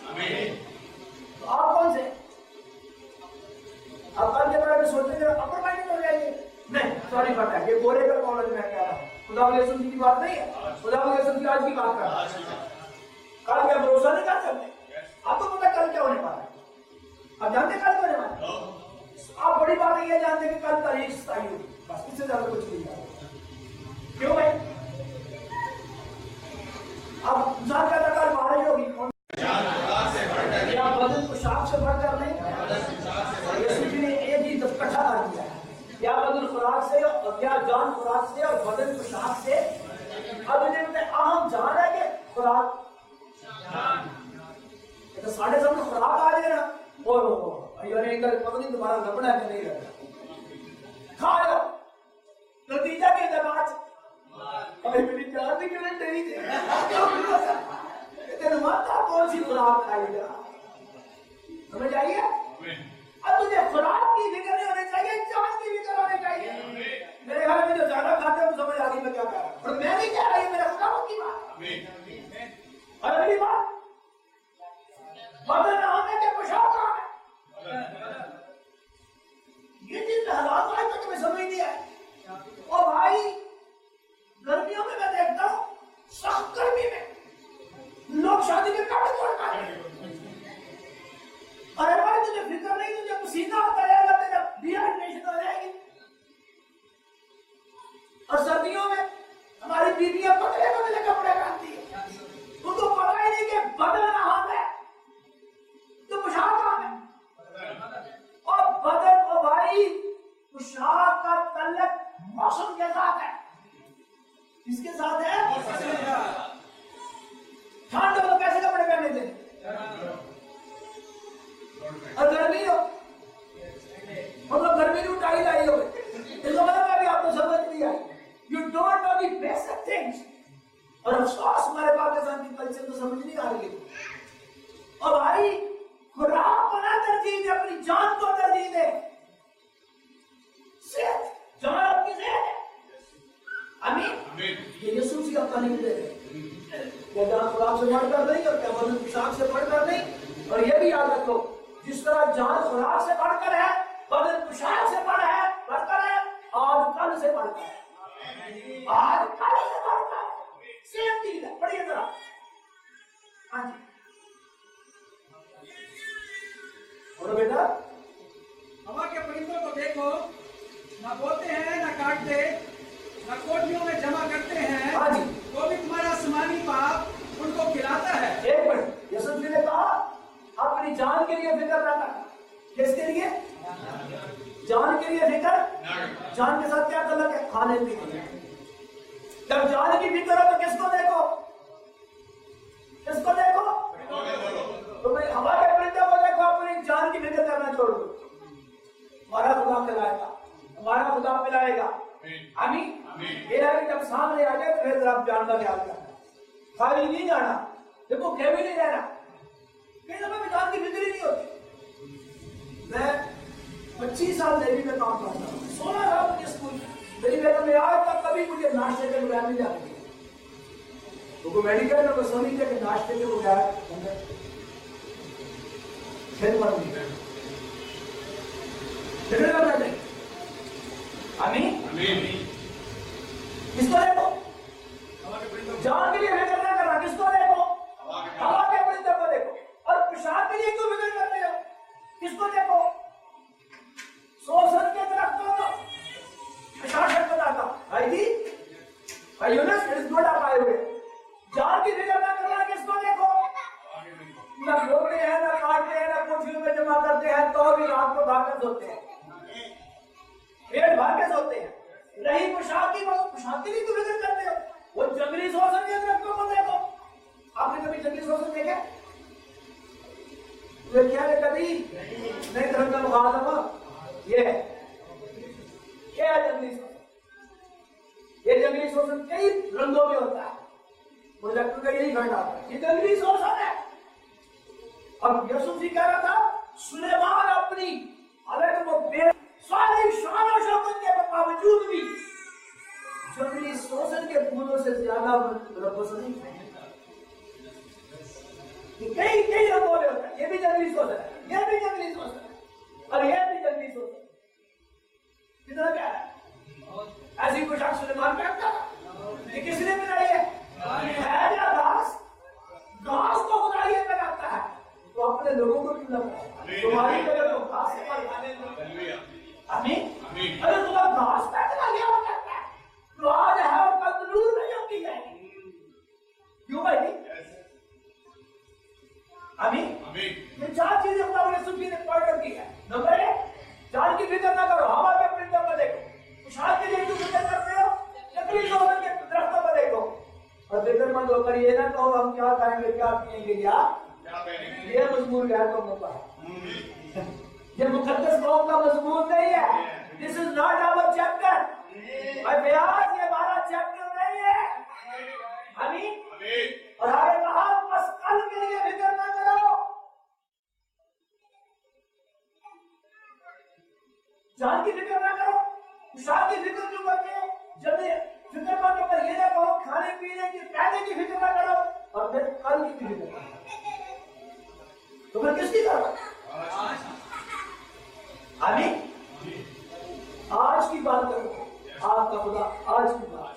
Speaker 3: तो आप कौन से आप कल के बारे में सोचेंगे अपर माइंडेड हो जाएंगे नहीं सॉरी फॉर दैट ये गोरे का कॉलेज में कह रहा हूं खुदा की बात नहीं है खुदा की आज की बात कर रहा हूं कल क्या भरोसा नहीं कर सकते आपको पता कल क्या होने वाला है आप जानते कल क्या होने वाला है आप बड़ी बात है ये जानते कि कल तारीख 27 होगी बस इससे ज्यादा कुछ नहीं जानते क्यों भाई अब इंसान का कल बारिश होगी या बदन पोशाक से बढ़कर नहीं यीशु जी ने एक ही इकट्ठा कर दिया या बदन खुराक से और या जान खुराक से और बदन पोशाक से अब इन्हें अहम जान है कि खुराक तो साढ़े सामने खुराक आ जाए ना और पता नहीं तुम्हारा लपड़ा है नहीं लगता खा लो नतीजा के बाद अरे मेरी जान भी क्यों नहीं तेरे माता कौन सी खुराक खाएगा समझ आइए अब तुझे खुराक की फिक्र नहीं होनी चाहिए जान की फिक्र होनी चाहिए मेरे घर में जो ज्यादा खाते हैं तो समझ आ गई मैं क्या कह रहा हूं और मैं नहीं कह रही मेरा खुदा की बात और मेरी बात बदन आने के पोशाक है ये चीज हालात आए तो तुम्हें समझ नहीं आए और भाई गर्मियों में मैं देखता हूं सख्त गर्मी में लोग शादी के कपड़े छोड़ कर अरे भाई तुझे फिक्र नहीं तुझे पसीना आता रहेगा तेरा डिहाइड्रेशन हो जाएगी और सर्दियों में हमारी बीबियां पतले पतले कपड़े पहनती है उनको पता ही नहीं कि बदन हाथ है तो पोशाक कहां है और बदन को भाई पोशाक का तल्लक मौसम के साथ है किसके साथ है ठंड हो तो कैसे कपड़े पहने थे और गर्मी हो मतलब गर्मी की उठाई लाई हो इसका मतलब अभी आपको समझ नहीं आई you don't know the basic things और अफसोस हमारे पाकिस्तान की कल्चर को समझ नहीं आ रही है और भाई खुराक को ना तरजीह दे अपनी जान को तरजीह दे सेहत जान आपकी सेहत है आमीन ये यीशु की तालीम दे ये जान खुराक से बढ़कर नहीं और क्या बदन पोशाक से बढ़कर नहीं और ये भी याद रखो जिस तरह जान खुराक से बढ़कर है बदन पोशाक से बढ़कर है आज कल से बढ़कर है आज कल से बढ़कर है सेम चीज है पढ़िए जरा हाँ जी और बेटा
Speaker 2: हवा के परिंदों को देखो ना बोते हैं ना काटते ना कोठरियों में जमा करते हैं
Speaker 3: हाँ जी
Speaker 2: तो भी तुम्हारा आसमानी बाप उनको खिलाता है
Speaker 3: एक मिनट यीशु जी ने कहा अपनी जान के लिए फिक्र ना कर किसके लिए जान के लिए फिक्र जान के साथ क्या तल्लुक है खाने पीने जब जान की फिक्र हो तो किसको देखो तो भाई हवा के परिंदों को देखो अपनी जान की फिक्र करना छोड़ दो हमारा खुदा खिलाएगा हमारा खुदा पिलाएगा आमीन ये है कि जब सामने आ जाए तो फिर आप जान का ख्याल करना खाली नहीं जाना देखो कह भी नहीं रहना कई दफा जान की फिक्र ही नहीं होती मैं 25 साल नेवी में काम करता हूँ 16 साल मुझे स्कूल मेरी बेगम ने आज तक कभी मुझे नाश्ते के बगैर नहीं जाती तो मेडिकल में समझ के नाश्ते के बगैर फिर मर नहीं फिक्र करना चाहिए आमीन इसको देखो जान के लिए फिक्र की फिक्र ना करना, किसको देखो? ना बोलते हैं, ना काटते हैं, ना कोठियों में जमा करते हैं, तो भी रात को भागकर सोते हैं, पेट भर के सोते हैं। रही पोशाक की बात, पोशाक की भी तुम फिक्र करते हो। वो जंगली शोषण के दरख्तों को देखो। आपने कभी जंगली शोषण देखा? तो क्या है? कभी नहीं। धर्म का मुखालफा ये क्या है? जंगली शोषण। ये जंगली शोषण कई रंगों में होता है। मुझे लगता है यही घटना है, ये जंगली शोषण है। अब यूसुफ जी कह रहा था सुलेमान अपनी हालांकि वो सारी शान और शौकत के बावजूद भी जंगली शोषण के फूलों से ज्यादा पसंद नहीं। कई कई रंगों में होता है। ये भी जंगली शोषण है, ये भी जंगली शोषण है, और ये भी जंगली शोषण। कितना प्यारा है। ऐसी पोशाक सुलेमान पहनता था। ये किसने बनाई है? घास। घास तो खुदा ये बनाता है, तो अपने लोगों को क्यों लगाए? तुम्हारी जगह तो घास से आमीन। अरे खुदा घास पहनना क्या करता है? तो आज है और कल जरूर नहीं होगी जाएगी। क्यों भाई? आमीन। ये चार चीजें खुदा यीशु ने पढ़ की है। नंबर 1, जान की फिक्र ना करो, हवा के परिंदों को देखो। पोशाक के लिए क्यों फिक्र करते हो? नकली शोषण के दरख्तों को देखो और फिक्रमंद होकर ये ना कहो हम क्या खाएंगे, क्या पिएंगे, क्या ये मजबूर गैर कौमों का है। ये मुकद्दस कौम का मजबूर नहीं है। This is not our chapter. और ब्याज ये हमारा चैप्टर नहीं है। आमीन। और आगे कहा बस कल के लिए फिक्र ना करो। जान की फिक्र ना करो, पोशाक की फिक्र क्यों करते हो? जब फिक्रमंद होकर ये ना कहो खाने पीने की पहने की फिक्र ना करो और फिर कल की फिक्र करो। तो मैं किसकी करो? आमीन। आज की बात करो। आपका खुदा आज की बात,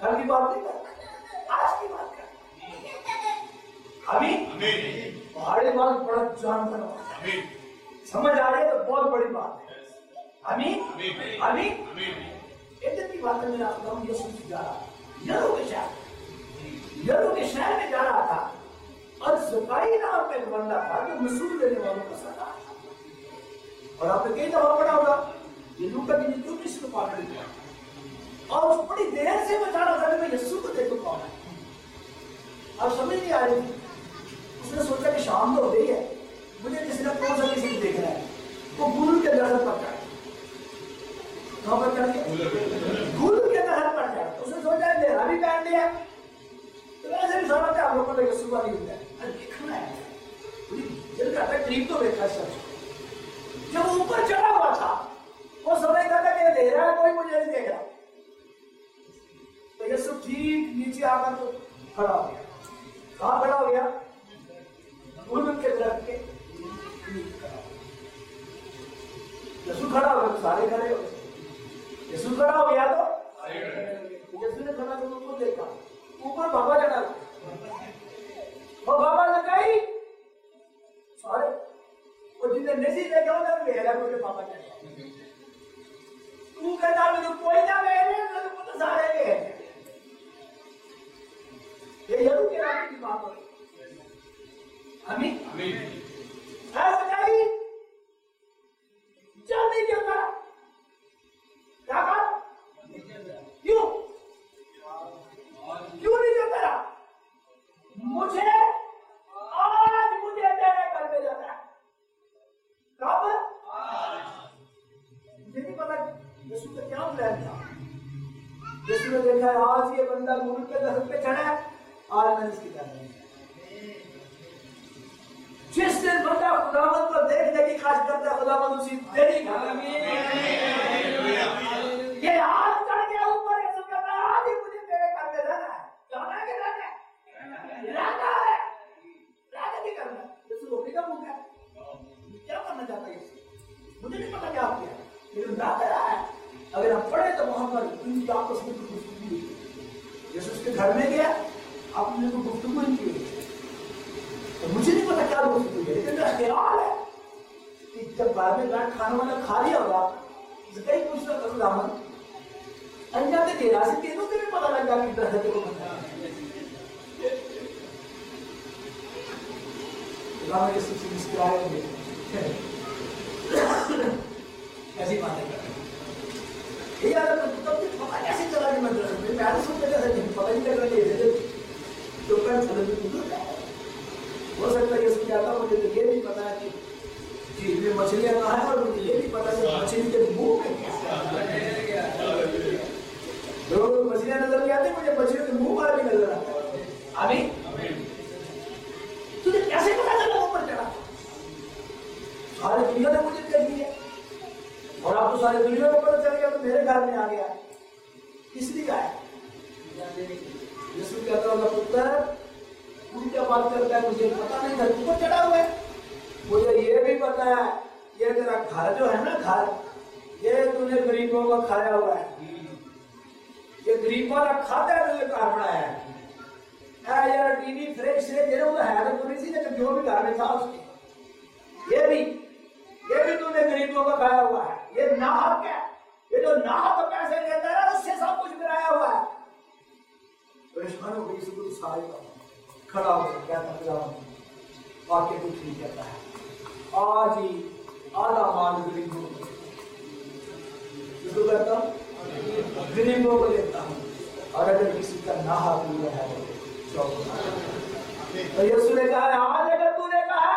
Speaker 3: कल की बात नहीं कर, आज की बात कर। आमीन। पहाड़ी बात बड़ा जानता हूं, समझ आ रही है तो बहुत बड़ी बात है। आमीन। आमीन। एक दिन की बात है, मैं आपको यूसुफ जा रहा यरू के शहर में जा रहा था और ज़काई नाम का एक बंदा था जो मसूल देने वालों का सरदार था। और आपने कई दफा पढ़ा होगा ये लूका की 24 को पाठ लिखा और उस बड़ी देर से बचा रहा था कि मैं यीशु को देखो कौन है। अब समझ नहीं आ रही थी। उसने सोचा कि शाम तो हो गई है, मुझे किसी ने कौन सा किसी को देखना है। वो गुरु के दरख्त पर चढ़, कहां पर चढ़ के? गुरु के दरख्त पर चढ़। उसने सोचा अंधेरा भी पहन लिया तो वैसे भी समझते आप लोगों को सुबह नहीं होता है, देखना है दिल करता है करीब तो देखा सब। जब ऊपर चढ़ा हुआ था वो समझता था कि अंधेरा है, कोई मुझे नहीं देख रहा। तो यीशु ठीक नीचे आकर तो खड़ा हो गया। कहां खड़ा हो गया? गुरु के दरख्त के। यीशु खड़ा हो गया, सारे खड़े हो गए। यीशु खड़ा हो गया तो यीशु ने खड़ा होकर उनको देखा। ऊपर बाबा चढ़ा और बाबा लगाई सारे वो जितने नहीं देखा उन्हें मेरा मुझे बाबा चढ़ा। तू कहता मुझे कोई ना मेरे तो सारे गए। ये यरू के रात की बात हो। आमीन। ऐसा चाहिए चल नहीं चलता क्या बात? क्यों नहीं चलता? मुझे आज मुझे तेरे घर में जाना है। कब? मुझे नहीं पता यीशु का क्या प्लान था। यीशु ने देखा है आज ये बंदा गुरु के दरख्त पे चढ़ा है, आज मैंने इसकी जान नहीं। जिस दिन बंदा खुदावंद को देखने की खास करता है खुदावंद उसी देरी ये आज चढ़ गया ऊपर। यीशु कहता है आज ही मुझे तेरे घर में रहना है। जाना है कि रहना है? रहना है। रहना नहीं करना। यीशु रोटी का भूखा है, क्या करना चाहता है यीशु? मुझे नहीं पता क्या किया लेकिन रात है। अगर हम पढ़े तो वहां पर उनकी आपस में गुफ्तगू हुई। यीशु उसके घर में गया, आपने को गुफ्तगू नहीं की। तो मुझे नहीं पता क्या गुफ्तगू है लेकिन मेरा ख्याल है कि जब बाद में बैठ खाना वाना खा लिया होगा कहीं पूछना करूँ दामन अंजा के तेरा से तेनों के भी पता लग गया कि दरख्त को खुदा में यीशु से मुस्कुराए होंगे ऐसी बातें कर रहे हैं। ये यार तब भी पता कैसे चला कि मद्रास में मैं सुन के कैसे नहीं पता नहीं लग रहा है तो कर चले तो हो सकता है ये क्या था मुझे तो ये भी पता है कि झील में मछलियां कहाँ है और मुझे ये भी पता है मछली के मुंह में क्या लोग मछलियां नजर नहीं आती मुझे मछलियों के मुंह वाला भी नजर आता है। आमीन। तुझे कैसे पता चला ऊपर चढ़ा? सारी दुनिया ने मुझे कर दिया और आप तो सारी दुनिया में पता चल गया तो मेरे घर में आ गया इसलिए आया। यीशु कहता होगा पुत्र तू क्या बात करता है मुझे पता नहीं था ऊपर चढ़ा हुआ है। मुझे ये भी पता है ये तेरा घर जो है ना घर ये तूने गरीबों का खाया हुआ है ये गरीबों का खाता है तुझे घर बनाया है यार टीवी फ्रिज से ये वो है तो थोड़ी सी लेकिन जो भी घर में था उसके ये भी तूने गरीबों का खाया हुआ है। ये नाहक है ये जो नाहक पैसे लेता है उससे सब कुछ बनाया हुआ है। परेशान हो गई इसको सारे खड़ा होकर कहता वाक्य को ठीक कहता है आज ही आधा मान गरीबों को इसको कहता हूँ गरीबों को देता हूँ और अगर किसी का नाहा पूरा है तो यीशु ने कहा आज अगर तूने कहा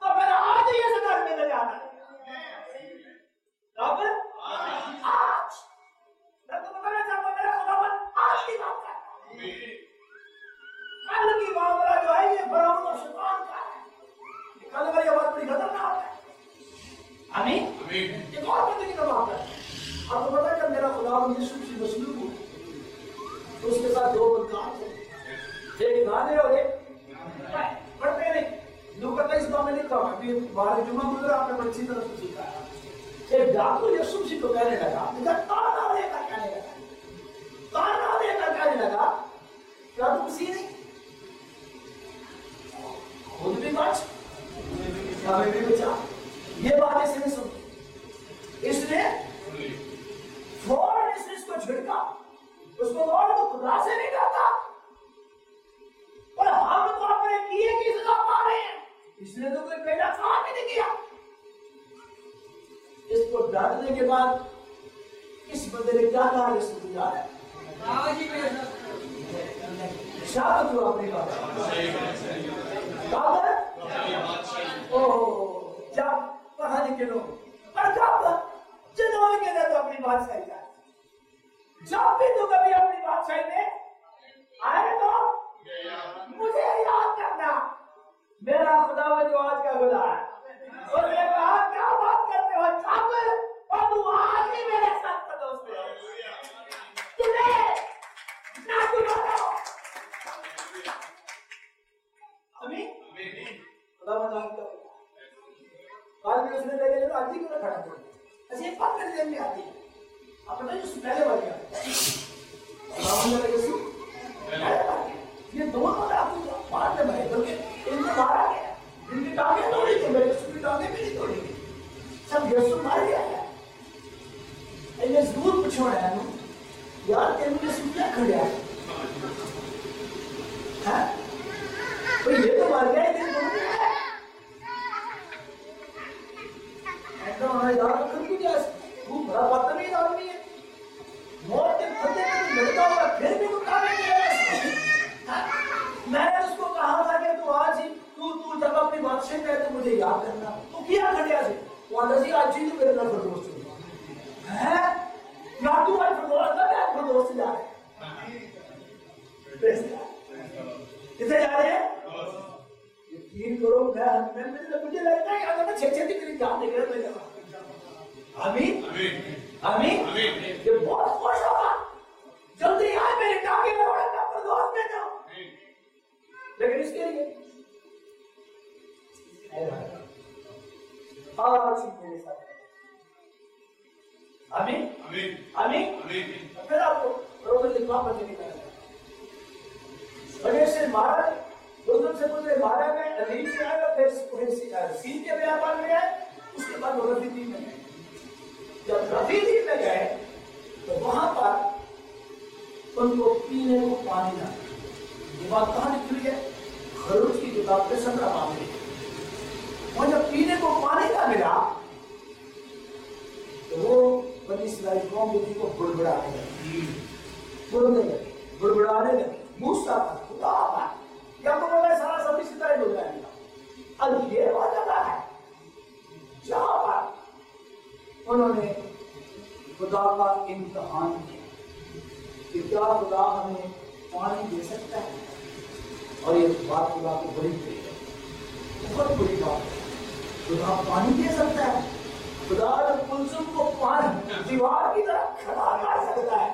Speaker 3: तो फिर आज ही इस घर में ले जाना आज मैं तो बताना चाहता मेरा खुदावन आज की बात कर कल की मामला जो है ये फरौन और शैतान का है कल वाली बात बड़ी खतरनाक है। आमीन। एक और बंदे की बात है आपको पता है जब मेरा खुदावन यीशु की मसलूब हुआ तो उसके साथ दो बदकार थे एक गाने और एक पढ़ते नहीं लूका 23 में लिखा है अभी 12 जुमा गुजरा आपने बड़ी अच्छी तरह से सीखा है। एक डाकू यीशु जी को कहने लगा ताना लेकर कहने लगा क्या तुम सी नहीं खुद भी बच हमें भी बचा। ये बात इसने सुनी इसने फौरन इसको झिड़का उसको और तो खुदा से नहीं कहता और हम तो अपने किए की सजा पा रहे हैं इसने तो कोई बेटा काम ही नहीं किया। इसको डांटने के बाद इस बंदे ने क्या कहा इसको याद है शायद जो अपनी बात जब पढ़ा लिखे लोग और जब जिन्होंने के लिए तो अपनी बात सही है जब भी तो कभी अपनी बात सही में आए तो मुझे याद करना मेरा खुदा जो आज का खुदा है और मैं कहा क्या बात करते हो जब और तू आज भी मेरे साथ का दोस्त है तुम्हें ना तुम्हारा आमीन खुदा बता आज भी उसने देखे जो आज ही क्यों खड़ा हो ऐसे एक बात करने में आती है आप पता है जो पहले वाली ये दोनों आपको बाद में भाई बल्कि इनको मारा गया इनकी टांगें तोड़ी थी मेरे उसकी टांगें भी नहीं तोड़ी गई सब यीशु मार गया है इन्हें जरूर पूछो है यार तेरे यीशु क्या खड़ा है तो ये तो मार गया है एकदम हमारे यार कर क्यों क्या तू बड़ा बदतमीज आदमी है मौत के फंदे में लड़का हुआ फिर भी तू काम नहीं किया। मैंने उसको कहा था कि तू आज ही तू जब अपनी बादशाह में तो मुझे याद करना तू किया खड़िया से वादा जी आज ही तो मेरे घर पर दोस्त है ना तू आज दोस्त है मैं दोस्त जा रहे किसे जा रहे हैं यकीन करो मुझे लगता है कि अगर 6 डिग्री जान निकले मेरे आमीन आमीन ये बहुत खुश होगा जल्दी आए मेरे टांगे में उड़े मैं पर दोस्त में जाऊं लेकिन इसके लिए आज मेरे साथ आमीन आमीन फिर आपको रोज लिखवा पड़ने की और ऐसे मारा दोस्तों से मुझे मारा में अलीम में आया फिर सीन के व्यापार में आए उसके बाद वो रफीदी में गए जब रफीदी में गए तो वहां पर उनको पीने को पानी ना ये बात कहां निकली है खरूज की किताब में 17 मामले और जब पीने को पानी ना मिला तो वो बनी इस्राएल कौम को बुड़बुड़ाने लगे, बुड़बुड़ाने लगे। मूसा खुदा क्या तो बोला सारा सब इस्राएल हो जाएगा। अब ये वो जगह है जहां पर उन्होंने खुदा का इम्तिहान किया कि क्या खुदा हमें पानी दे सकता है। और ये बात खुदा को बड़ी प्रिय है, बहुत बड़ी बात है। खुदा पानी दे सकता है, खुदा कुलसुम को पानी दीवार की तरह खड़ा कर सकता है।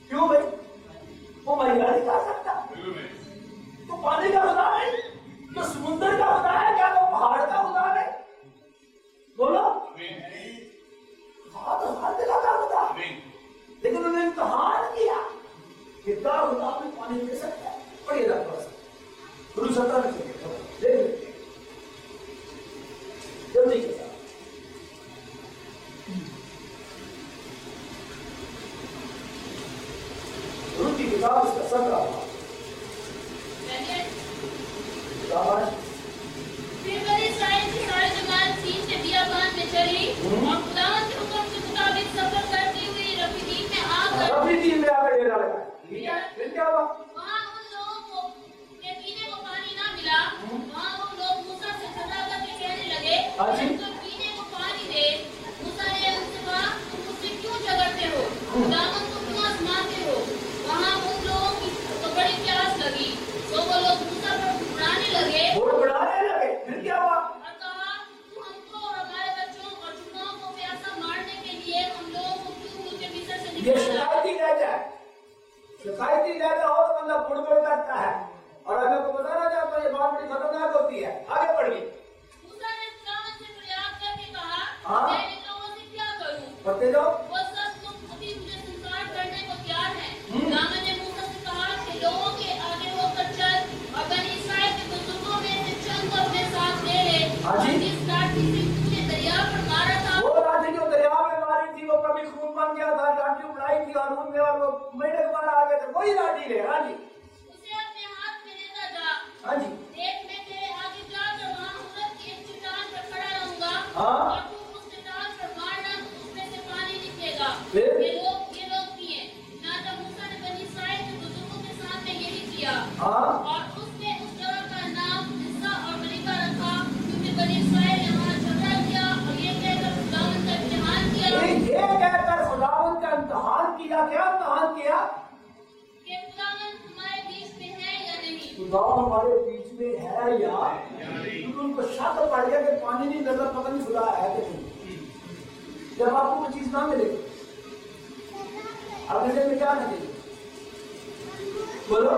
Speaker 3: क्यों भाई? वो महिला नहीं कर सकता तो पानी का खुदा नहीं, तो समुद्र का खुदा है क्या? तो पहाड़ का खुदा नहीं? बोलो हाँ, तो हर जगह का खुदा। लेकिन उन्होंने इम्तिहान किया कि क्या खुदा में पानी दे सकता है। पढ़िए ना थोड़ा सा गुरु 17 में देख लेते हैं जल्दी के साथ। गुरु की किताब इसका 17
Speaker 5: फिर बनी इस्राएल की सारी जमात सीन से बियाबान में चली और खुदावंद के हुक्म के मुताबिक सफर करती हुई रफीदीम में आकर
Speaker 3: फिर क्या हुआ?
Speaker 5: वहाँ उन लोगों को के पीने को पानी ना मिला। वहाँ वो लोग मूसा से झगड़ा करके कहने लगे, तुम पीने को पानी दे। मूसा ने उनसे कहा, तुम मुझसे क्यों झगड़ते हो? खुदावंद को क्यों आजमाते हो? वहाँ उन लोगों की तो बड़ी प्यास लगी, तो वो लोग मूसा पर बुड़ाने लगे।
Speaker 3: फिर क्या हुआ?
Speaker 5: और कहा, तू हमको और हमारे बच्चों और जुड़वाओं को प्यासा मारने के लिए हम लोगों को क्यों मुझे मिस्र से
Speaker 3: ये
Speaker 5: निकाला?
Speaker 3: शिकायती लहजा हो तो मतलब बुड़बुड़ करता है। और अगर को बताना चाहता हूँ ये बात बड़ी खतरनाक होती है। आगे बढ़िए।
Speaker 5: मूसा ने खुदावंद से फरियाद करके कहा,
Speaker 3: हाँ?
Speaker 5: मैं इन लोगों से क्या करूं?
Speaker 3: पढ़ते जाओ।
Speaker 5: वो सब तुम अभी मुझे संसार करने को तैयार हैं। खुदावंद ने मूसा से कहा कि लोगों के आगे होकर चल और बनी इस्राएल के बुजुर्गों में से चंद को अपने साथ ले ले।
Speaker 3: हाँ जी।
Speaker 5: और जिस लाठी से तुझे दरिया पर मारा था,
Speaker 3: वो लाठी जो दरिया में मारी थी वो कभी खून बन गया था, लाठी उड़ाई थी और उनमें और वो मेढक बार आ गए थे, वही लाठी ले। हाँ जी,
Speaker 5: उसे अपने हाथ में लेता जा।
Speaker 3: हाँ जी,
Speaker 5: देख मैं तेरे आगे जाकर वहाँ उलट की एक चट्टान पर खड़ा रहूंगा।
Speaker 3: हाँ।
Speaker 5: और तू उस चट्टान पर मारना, उसमें से पानी निकलेगा।
Speaker 3: फिर?
Speaker 5: ये लोग पिए। राजा मूसा ने बनी इस्राएल के बुजुर्गों के सामने यही किया।
Speaker 3: हाँ।
Speaker 5: और उसने उस जगह का नाम मिस्सा और मलिका रखा, क्योंकि बनी इस्राएल ने वहाँ झगड़ा किया और ये कहकर खुदावंद का इम्तिहान किया
Speaker 3: ये कहकर खुदावंद का इम्तिहान किया। क्या इम्तिहान किया?
Speaker 5: कि खुदावंद हमारे बीच में है या नहीं।
Speaker 3: खुदा हमारे बीच में है या नहीं? उनको शक पड़ गया कि पानी नहीं मिल रहा, पता नहीं खुदा है कि नहीं। जब आपको वो चीज ना मिलेगी अगले दिन में क्या करेंगे? बोलो।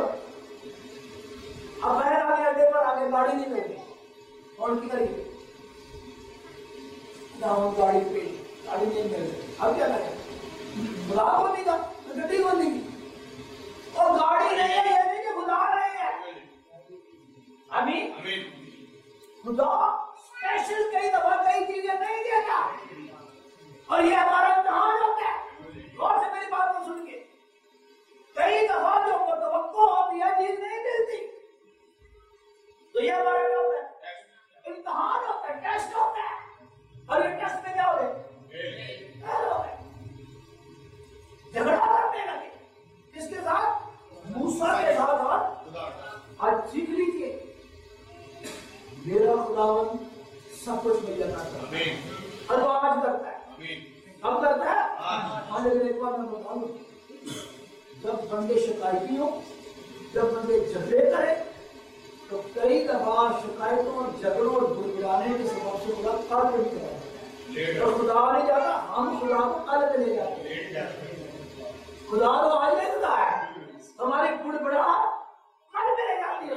Speaker 3: अब मैं आगे अड्डे पर आगे गाड़ी नहीं मिलेगी और की करिए ना, गाड़ी पे गाड़ी नहीं मिल रही। अब क्या करें? खुदा को नहीं था तो गड्डी को नहीं, और गाड़ी नहीं है ये नहीं कि खुदा नहीं है। अभी खुदा स्पेशल कई दफा कई चीजें नहीं देता और ये हमारा इम्तिहान होता है। गौर से मेरी बात को सुन के, कई दफा जो तवक्को होती है चीज नहीं मिलती, तो ये हमारा क्या होता है? इम्तिहान होता है, टेस्ट होता है। और ये टेस्ट में क्या हो रहे? झगड़ा करने लगे किसके साथ? मूसा के साथ। आज सीख लीजिए, मेरा खुदावन सब कुछ मिल जाता है और वो आज करता है। अब करता है हाँ, लेकिन एक बार मैं बता दूं, जब बंदे शिकायती हो, जब बंदे झगड़े करें, तो कई दफा शिकायतों और झगड़ों और बुड़बुड़ाने के सबब से खुदा कल नहीं कराता और खुदा नहीं जाता, हम खुदा को कल पे ले जाते हैं। खुदा तो आज नहीं खुदा है, हमारी बुड़बुड़ाहट कल पे ले जाती है।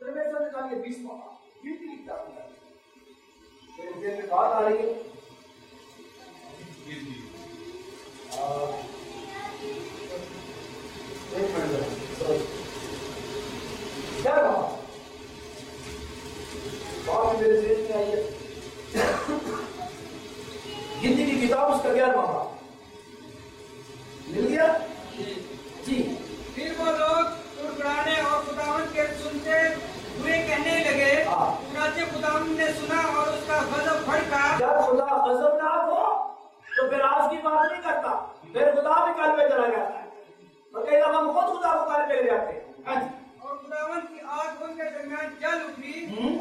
Speaker 3: परमेश्वर ने कहा 20 मौका गिनती लिखता है। मेरे दिल में बात आ रही है, एक मिनट क्या कहा बात मेरे जेल में आई है। हिंदी की किताब उसका 11वां भाग मिल गया जी।
Speaker 2: फिर वो लोग कुड़कुड़ाने और खुदावंद के सुनते हुए कहने लगे, खुदावंद ने सुना
Speaker 3: फिर खुदा भी काल पे चला जाता है, और कई दफा हम खुद खुदा को काल पे ले जाते हैं। हाँ जी।
Speaker 2: और खुदावन की आग उनके दरमियान जल उठी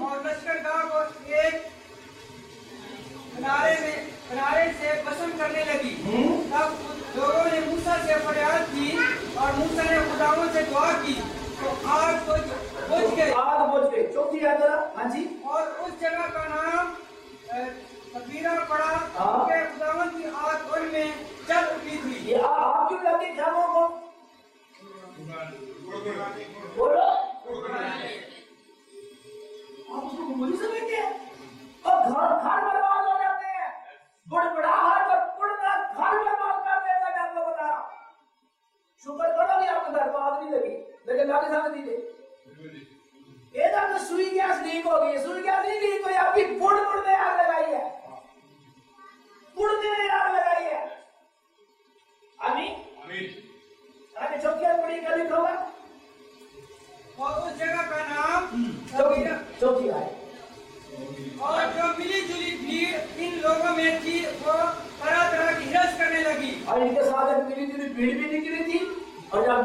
Speaker 2: और लश्करगाह को एक किनारे से भस्म करने लगी। तब लोगों ने मूसा से फरियाद की और मूसा ने खुदावन से दुआ की तो आग बुझ गई।
Speaker 3: आग बुझ गई। चौथी है जरा। हाँ जी।
Speaker 2: और उस जगह का नाम तबीरा पड़ा क्योंकि खुदावन की आग उनमें जल उठी थी।
Speaker 3: ये आग क्यों लगी जानवरों को? बोलो। आप उसको मुझे समझते हैं और घर बर्बाद हो जाते हैं। बुड़बुड़ाहट और पुड़ना घर बर्बाद कर देगा। मैं आपको बता रहा हूं, शुक्र करो कि आपको घर आग नहीं लगी, लेकिन आगे सामने दीजिए ये ना तो सुई गैस लीक हो गई। सुई गैस नहीं लीक हुई, आपकी बुड़ में आग लगाई है, बुड़ने में आग लगाई है। आमीन। आगे चौकी पड़ी क्या लिखा हुआ?
Speaker 2: और उस जगह का नाम
Speaker 3: चौकी है।
Speaker 2: और जो मिली जुली भीड़ इन लोगों में थी वो तरह तरह की हिरस करने लगी।
Speaker 3: और इनके साथ एक मिली जुली भीड़ भी निकली थी। और जब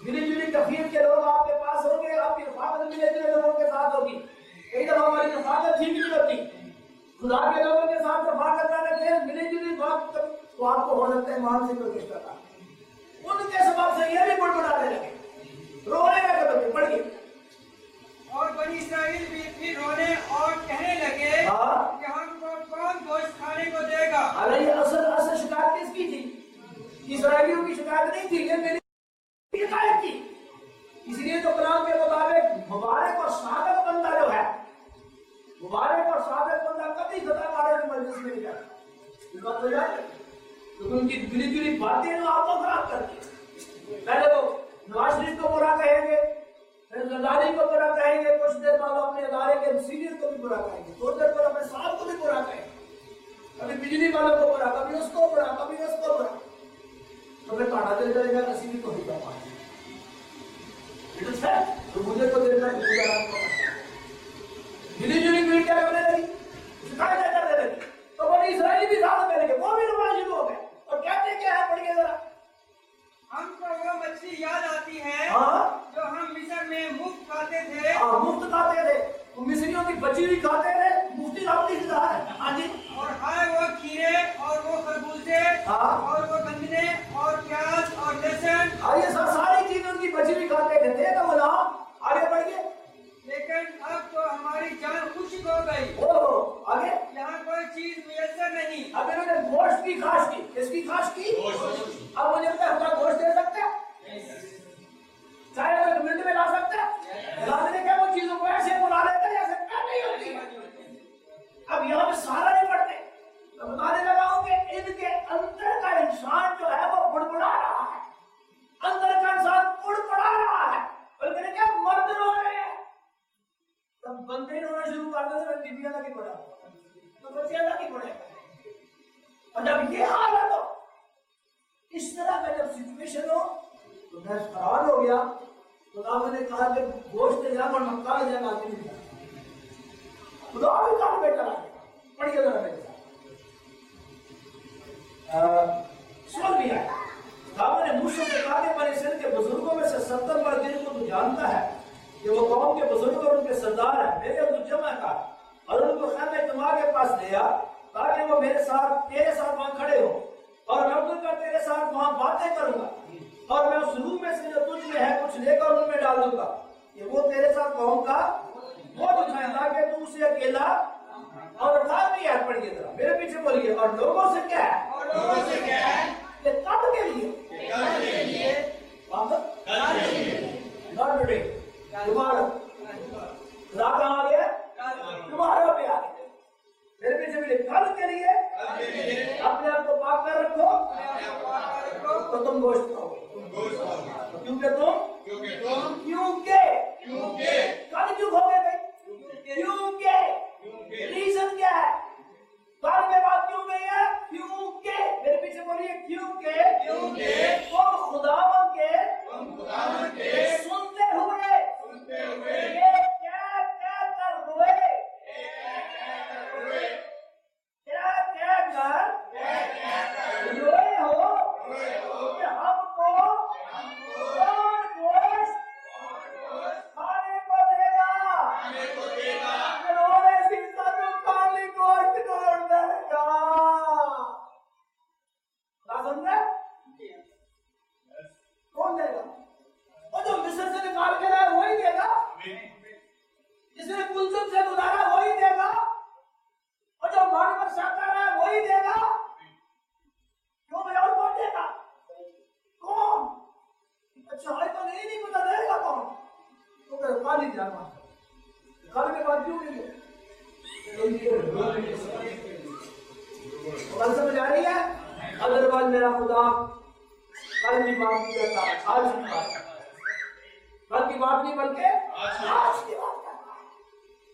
Speaker 3: मिली जुली कफीर के लोग आपके पास होंगे, आपकी रफाकत मिले जुले लोगों के साथ होगी। कई दफा हमारी रफाकत ठीक नहीं होती, खुदा के लोगों के साथ रफाकत ना रखे, मिली जुली बात तो आपको हो सकता है मानसिक प्रतिष्ठा का। उनके सबब से ये भी बुड़बुड़ाने लगे, रोने लगे, बच्चे पढ़ गए।
Speaker 2: और बनी इस्राएल भी फिर रोने और कहने लगे कि हमको कौन गोश्त खाने को देगा।
Speaker 3: अरे ये असल शिकायत किसकी थी? इस्राएलियों की शिकायत नहीं थी, ये मेरी शिकायत थी। इसलिए तो कलाम के मुताबिक मुबारक और सादक बंदा जो है, मुबारक और सादक बंदा कभी खुदा मारे की मजलिस में नहीं जाता। ये बात हो जाए क्योंकि उनकी जुली जुली बातें जो आपको खराब करती। पहले तो नवाज शरीफ को बुरा कहेंगे, फिर जरदारी को बुरा कहेंगे, कुछ देर बाद अपने अदारे के सीनियर को भी बुरा कहेंगे, थोड़ी देर पर अपने साहब को भी बुरा कहेंगे, कभी बिजली वालों को बुरा, कभी उसको बुरा, कभी उसको बुरा। तो मैं काटा दिल करेगा किसी भी को ही कर पाएंगे। तो मुझे तो देर तक मिली जुली भीड़ क्या करने लगी, शिकायत करने लगी। तो बड़ी इसराइली भी साथ में लगे, वो भी रोना शुरू हो गए और कहते क्या है, पढ़िए जरा।
Speaker 2: हमको वो मछली याद आती है जो हम मिस्र में मुफ्त खाते थे।
Speaker 3: मुफ्त खाते थे, तो मिस्रियों की बची हुई खाते थे, मुफ्ती रावती खिला है। हाँ जी।
Speaker 2: और हाय वो खीरे और वो खरबूजे और वो गन्ने और प्याज और लहसुन,
Speaker 3: ये सारी चीजें उनकी बची हुई खाते थे। तो बोला आगे बढ़िए।
Speaker 2: लेकिन अब तो हमारी जान खुश्क हो गई।
Speaker 3: आगे
Speaker 2: यहाँ कोई चीज मुयस्सर नहीं।
Speaker 3: अब इन्होंने गोश्त की खाश की। किसकी खाश की? अब मुझे पता है गोश्त दे सकते हैं, चाहे अगर मिनट में ला सकते हैं, लाने क्या वो चीजों को ऐसे बुला लेते हैं जैसे क्या नहीं होती। अब यहाँ पे सारा नहीं पढ़ते, तो बताने लगा हूं कि इनके अंदर का इंसान जो है वो बुड़बुड़ा रहा है, अंदर का इंसान बुड़बुड़ा रहा है, बल्कि क्या मर्द रो रहे हैं। तब बंदे रोना शुरू कर देते हैं, बीबियां लगी पड़ा तो बच्चे लगी पड़े। और जब ये हाल है तो इस तरह का जब सिचुएशन हो तो मैं हैरान हो गया। तो आपने कहा कि गोश्त यहाँ पर मक्का ले जाना नहीं था, खुदा भी काम बेटा पढ़िए जरा मेरे साथ। सुन भी आया ने मूसा से कहा कि बनी इस्राएल के बुजुर्गों में से 70 मर्द जिनको तू जानता है कि वो कौम के बुजुर्ग और उनके सरदार है, मेरे तू जमा कर और उनको खैमे जुमा के पास ले आ, ताकि वो मेरे साथ तेरे साथ वहां खड़े हो और मैं उनका तेरे साथ वहां बातें करूंगा और मैं उस रूह में से जो तुझ में है कुछ लेकर उनमें डाल दूंगा कि वो तेरे साथ कहूंगा वो उठाए, ताकि तू उसे अकेला और भी याद पड़िए जरा मेरे पीछे बोलिए। और लोगों से क्या है?
Speaker 2: और लोगों से क्या है?
Speaker 3: ये कब के लिए? नॉट टुडे, तुम्हारा रात आ गया, तुम्हारा पे आ गया। मेरे पीछे बोलिए कल के लिए अपने आप को पाक कर रखो तो तुम गोश्त खाओगे। क्योंकि कल क्यों खोगे भाई? क्योंकि रीजन क्या है? कल में बात क्यों गई है? क्योंकि मेरे पीछे बोलिए क्योंकि तुम खुदावन के सुनते हुए ये क्या कर रोए, क्या कर खाली जाना कल के बाद क्यों नहीं है? कल समझ आ रही है? अदरवाइज मेरा खुदा कल की बात नहीं करता, आज की बात करता। कल की बात नहीं बल्कि आज की बात करता है।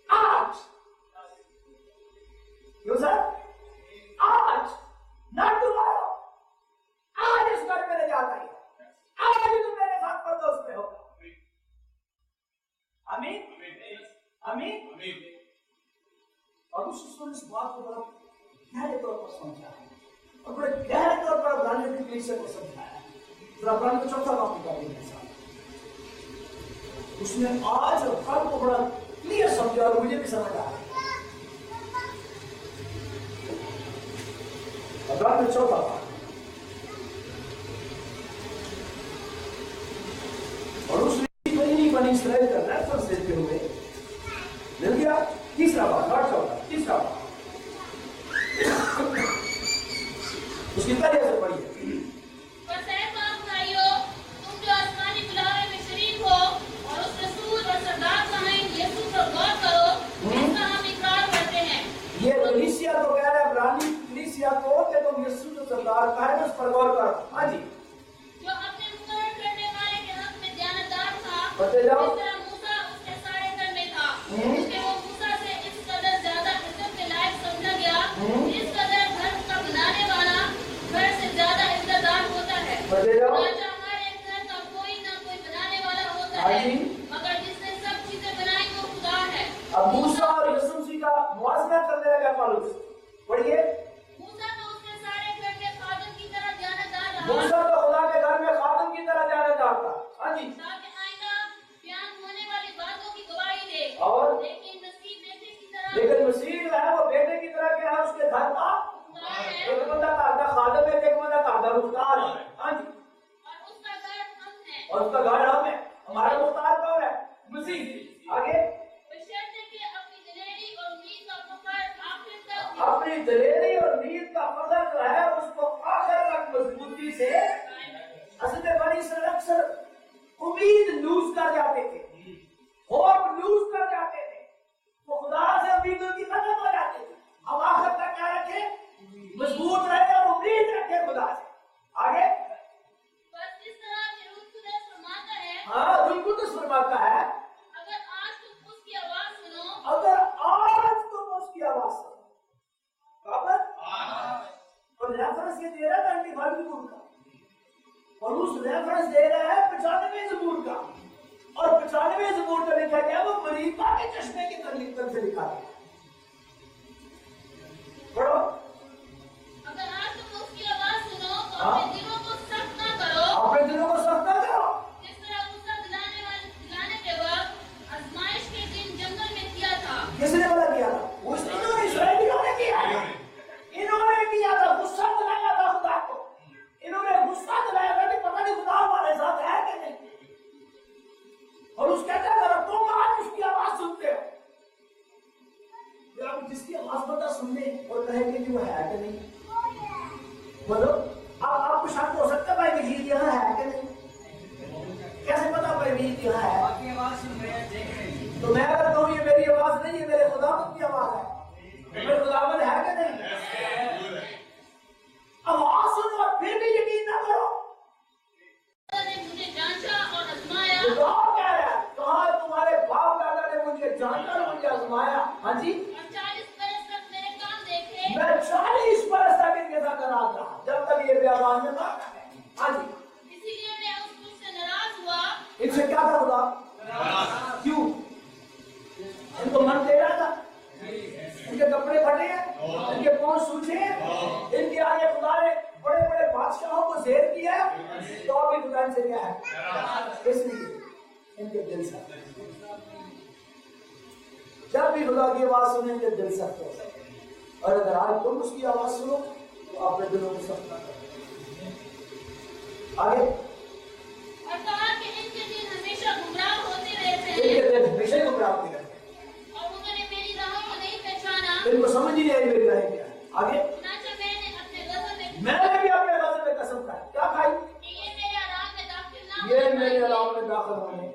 Speaker 3: आज क्यों सर? आज नॉट टुमारो। आज इस घर में ले जाता है, आज ही तुम मेरे साथ परदोष में होगा। आमीन आमीन। और उसने इस बात को बड़ा गहरे तौर पर समझा और बड़े गहरे तौर पर अब्रानियों की कलीसिया को समझाया। फिर अब्रानियों को चौथा काम निकाल दिया। उसने आज और कल को बड़ा क्लियर समझा और मुझे भी समझ आ रहा है। अब्रानियों चौथा काम और उसने कहीं बनी इस्राएल का रेफरेंस देते हुए मिल गया। तीसरा बात, नॉट चौथा, तीसरा बात उसकी तरह से पढ़िए।
Speaker 5: तुम जो आसमानी बुलावे में शरीक हो और उस रसूल और सरदार साहिब यीशु पर गौर करो जिसका हम इकरार करते हैं।
Speaker 3: ये कलीसिया को कह रहा है, अब्रानी कलीसिया को कि तुम यीशु जो सरदार का है उस पर गौर करो। हाँ जी,
Speaker 5: जो अपने मुकर्रर करने वाले के हक में दयानतदार था,
Speaker 3: बता जाओ।
Speaker 5: जिस तरह मूसा उसके सारे घर में था, क्योंकि वो मूसा से इस कदर ज्यादा इज्जत के लायक समझा गया, इस कदर घर का बनाने वाला घर से ज्यादा इज्जतदार होता है। राजा हर एक घर का कोई ना कोई बनाने वाला होता है, मगर जिसने सब चीजें बनाई वो खुदा है।
Speaker 3: अब मूसा और यीशु मसीह का मुआवजा करने लगा पौलुस। पढ़िए।
Speaker 5: मूसा तो उसके सारे घर में खादिम की तरह दयानतदार रहा,
Speaker 3: मूसा तो खुदा के घर में खादिम की तरह दयानतदार था। हाँ जी,
Speaker 5: ताकि आइंदा बयान होने वाली बातों की गवाही दे।
Speaker 3: और
Speaker 5: लेकिन मसीह बेटे की तरह
Speaker 3: लेकिन मसीह जो है वो बेटे की तरह क्या है? उसके घर का एक बंदा का खादिम है, एक बंदा का मुख्तार है। हाँ जी,
Speaker 5: और उसका घर हम है,
Speaker 3: और उसका घर हम है। हमारा मुख्तार कौन है? मसीह। आगे,
Speaker 5: बशर्ते कि अपनी दिलेरी और उम्मीद का फखर आखिर तक
Speaker 3: अपनी दलेरी और नीयत का फखर जो है उसको आखिर तक मजबूती से। असल में बड़ी इस्राएल अक्सर उम्मीद लूज कर जाते थे, होप लूज कर जाते थे, तो खुदा से उम्मीद उनकी खत्म हो जाती थी। अब आखिर तक क्या रखे? मजबूत रहे और उम्मीद रखे खुदा से। आगे,
Speaker 5: बस इस तरह के रूह कुदस फरमाता है,
Speaker 3: हाँ रूह कुदस फरमाता है,
Speaker 5: अगर आज तुम उसकी आवाज सुनो,
Speaker 3: अगर आज तुम उसकी आवाज सुनो। कब? और रेफरेंस ये दे रहा है 95 ज़बूर का, और उस रेफरेंस दे रहा है 95 ज़बूर का, और 95 ज़बूर का लिखा गया वो मरीबा के चश्मे की तरफ से लिखा है। पढ़ो।
Speaker 5: अगर आज तुम उसकी आवाज सुनो तो अपने दिलों को सख्त ना करो,
Speaker 3: अपने दिलों को सख्त ना करो,
Speaker 5: जिस तरह गुस्सा दिलाने के वक्त आजमाइश के दिन जंगल में किया था।
Speaker 3: किसने वाला किया था? उस इन्होंने इस्राएलियों ने किया था। इन्होंने किया था, गुस्सा दिलाया था खुदा को। इन्होंने गुस्सा दिलाया था कि पता नहीं खुदा हमारे साथ है कि नहीं। और उस कहता है अगर तुम आज उसकी आवाज सुनते हो, आप जिसकी आवाज पता सुनने और कहेंगे कि वो है कि नहीं। बोलो, अब आपको शक हो सकता है भाई वजीर यहाँ है कि नहीं। कैसे पता भाई वजीर यहाँ है?
Speaker 2: आपकी आवाज सुन रहे हैं, देख रहे हैं।
Speaker 3: तो मैं अगर कहूँ ये मेरी आवाज नहीं है, मेरे खुदावंद की आवाज है, तो मेरे खुदावंद है कि नहीं? आवाज सुनो और फिर भी यकीन ना करो।
Speaker 5: ने मुझे जांचा और आजमाया।
Speaker 3: खुदा कह रहा है, कहा तुम्हारे बाप दादा ने मुझे जांचा और मुझे आजमाया। हाँ जी,
Speaker 5: और 40 बरस तक मेरे काम देखे।
Speaker 3: मैं 40 बरस तक इनके साथ नाराज रहा, जब तक ये बेआवाज में बात है। हाँ जी,
Speaker 5: इसीलिए मैं उस मुझसे नाराज हुआ।
Speaker 3: इनसे क्या था खुदा? क्यों? इनको मन दे रहा था, इनके कपड़े फटे हैं, इनके पांव सूखे हैं, इनके आगे खुदा ने बड़े बड़े बादशाहों को ज़ेर किया है, तो अभी खुदा इनसे क्या है? इसलिए इनके दिल सख्त। जब भी खुदा की आवाज सुने इनके दिल सख्त हो सकते, और अगर आज तुम उसकी आवाज सुनो तो अपने दिलों को सख्त ना करो। आगे,
Speaker 5: और कहा कि इनके दिल हमेशा गुमराह होते रहते हैं,
Speaker 3: इनके दिल हमेशा गुमराह होते रहते हैं,
Speaker 5: और उन्होंने मेरी राहों को नहीं पहचाना।
Speaker 3: इनको समझ ही नहीं आई मेरी राह क्या है। आगे,
Speaker 5: चुनांचे मैंने अपने गज़ब में
Speaker 3: मैंने भी अपने गज़ब में कसम खाई। क्या खाई?
Speaker 5: कि ये मेरे आराम में दाखिल ना
Speaker 3: ये
Speaker 5: होने
Speaker 3: मेरे
Speaker 5: पाएंगे।
Speaker 3: आराम में दाखिल होने।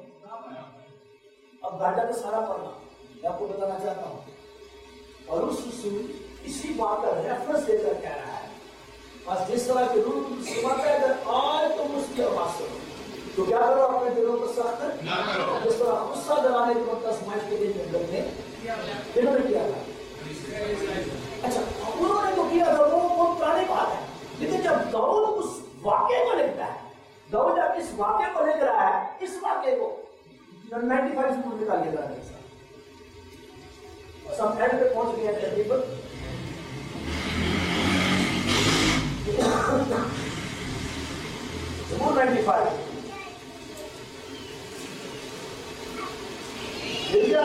Speaker 3: अब घर जाकर सारा पढ़ना, मैं आपको बताना चाहता हूँ। और उस इसी बात का रेफरेंस देकर कह रहा है, बस जिस तरह के रूल सुनाता है, अगर आज तुम उसकी आवाज सुनो तो क्या करो, अपने दिलों को सख्त ना करो, जिस तरह गुस्सा दिलाने के वक्त आजमाइश के दिन जंगल में किन्होंने किया था। अच्छा, उन्होंने तो किया था, वो बहुत पुरानी बात है, लेकिन जब दाऊद उस वाक्य को लिखता है, दाऊद जब इस वाक्य को लिख रहा है, इस वाक्य को 95 स्कूल निकालिएगा सब एंड पे पहुंच गए तकरीबन। Jumur 95 देखिए,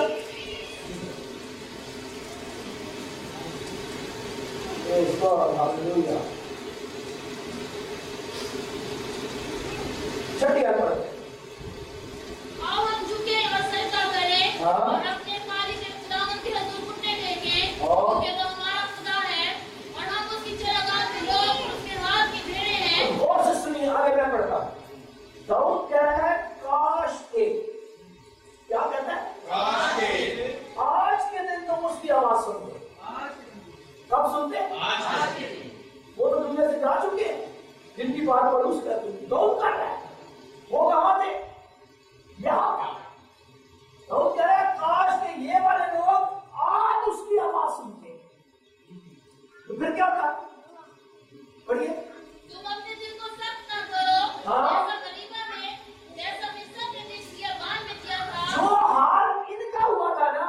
Speaker 3: इसको हालेलुया छठी आयत पढ़ते हैं।
Speaker 5: आओ हम झुके और सजदा करें और अपने खाली से खुदावंद के हुजूर घुटने टेकें, क्योंकि वो हमारा खुदा है और हम उसकी चरागाह के लोग, उसके हाथ की भेड़ें हैं।
Speaker 3: गौर से सुनिए, आगे मैं पढ़ता हूं। दाऊद कह रहा है काश के, क्या कहता है? काश के आज के दिन तुम उसकी आवाज सुनते। कब सुनते? आज के दिन। वो तो दुनिया से जा चुके हैं, जिनकी बात पड़ोस करते हैं। दाऊद कर रहा है, वो कहां थे? यहां। दाऊद कह रहा है काश के ये वाले लोग आज उसकी आवाज सुनते। तो फिर क्या था? पढ़िए।
Speaker 5: तुम अपने दिल को सख्त न करो, जैसा मरीबा में, जैसा मिस्र के देश बियाबान में किया था।
Speaker 3: जो हाल इनका हुआ था ना,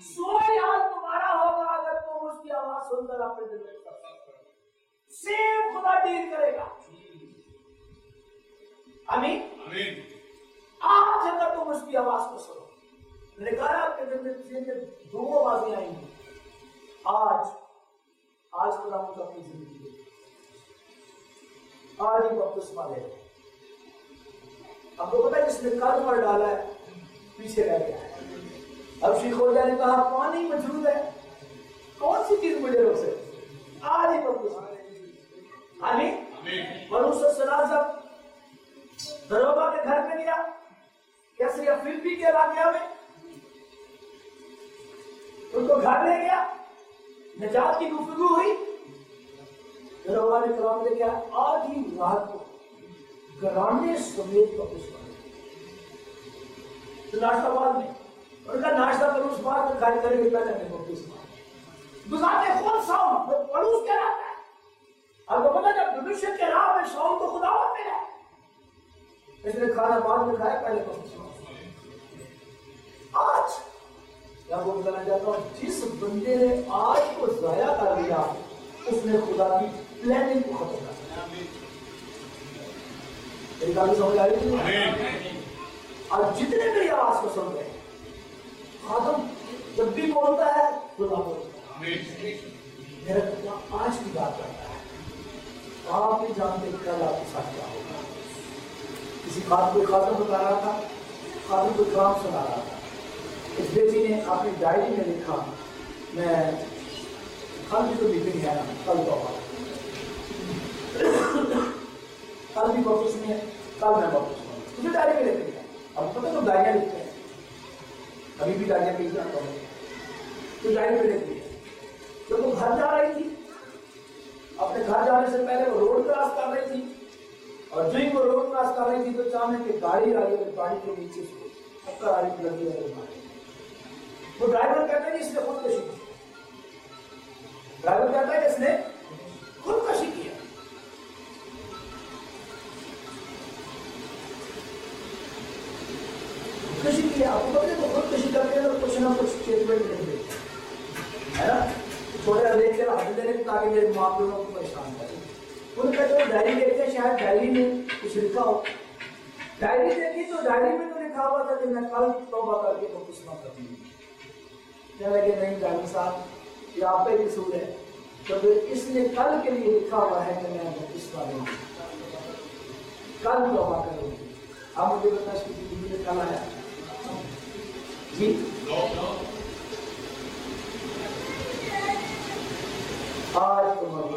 Speaker 3: सो हाल तुम्हारा होगा अगर तुम उसकी आवाज सुनकर अपने दिल में सेम खुदा डील करेगा। आमीन। आज अगर तुम उसकी आवाज को सुनो, मैंने कहा आपके दिल में दो आवाजें आएंगी। आज खुदा मुझे अपनी जिंदगी दे, आज ही बपतिस्मा ले। आपको पता है जिसने कल पर डाला है पीछे रह गया है। अब शेख खोजा ने कहा पानी मौजूद है, कौन सी चीज मुझे रोक सकती? आज ही बपतिस्मा। आमीन। मनुष्य सरासर दरोगा के घर में गया, कैसे या फिलिप्पी के इलाके में उनको घर ले गया, निजात की गुफ्तगू हुई। दरोगा ने कलाम ने क्या आधी रात को घराने समेत बपतिस्मा तो नाश्ता बाद में, उनका नाश्ता करूं उस बात में खाली करेंगे पहले में बपतिस्मा गुजारते खुद शाम पड़ोस के रहता है। आपको पता जब मनुष्य के राह में शाम को खुदा होते हैं, इसने खाना बाद में खाया, पहले बपतिस्मा। आज आपको बताना चाहता हूं, जिस बंदे ने आज को जाया कर दिया उसने खुदा की प्लानिंग को खत्म कर दिया। मेरी बात समझ आ रही है? और जितने मेरी आवाज को सुन रहे हैं, आदम जब भी बोलता है खुदा बोलता है। मेरा खुदा आज की बात करता है, आप नहीं जानते कल आपके साथ क्या होगा। किसी बात को खातम बता रहा था, खातम को काम सुना रहा था। इस बेटी ने अपनी डायरी में लिखा, मैं कल भी तो मीटिंग है ना, कल तो कल भी वापस में, कल मैं वापस मुझे डायरी में लिख लिया। अब पता तो डायरियां लिखते हैं, कभी भी डायरियां लिख जाता हूँ, तो डायरी में लिख लिया। जब वो घर जा रही थी, अपने घर जाने से पहले वो रोड क्रॉस कर रही थी, और जो ही वो रोड क्रॉस कर रही थी तो अचानक एक गाड़ी आई और गाड़ी के नीचे से टक्कर आ रही लगी है। वो ड्राइवर कहता है इसने खुदकशी की। ड्राइवर कहता है इसने खुदकशी किया। खुदकशी किया, आपको पता है वो खुदकशी करते हैं तो कुछ ना कुछ स्टेटमेंट देते है ना, थोड़ा देख कर हाथ देने ताकि मेरे माँ बाप को परेशान करें। उन्होंने कहते हैं डायरी देखते हैं, शायद डायरी में कुछ लिखा हो। डायरी देखी तो डायरी में तो लिखा हुआ था कि मैं कल तौबा करके बपतिस्मा करूंगी। लगे नहीं डायरी साहब, ये आप पे कसूर है, तो फिर इसने कल के लिए लिखा हुआ है कि मैं बपतिस्मा लूंगी, कल तौबा करूंगी। आप मुझे बता इसकी जिंदगी में कल आया जी? आज तुम्हारी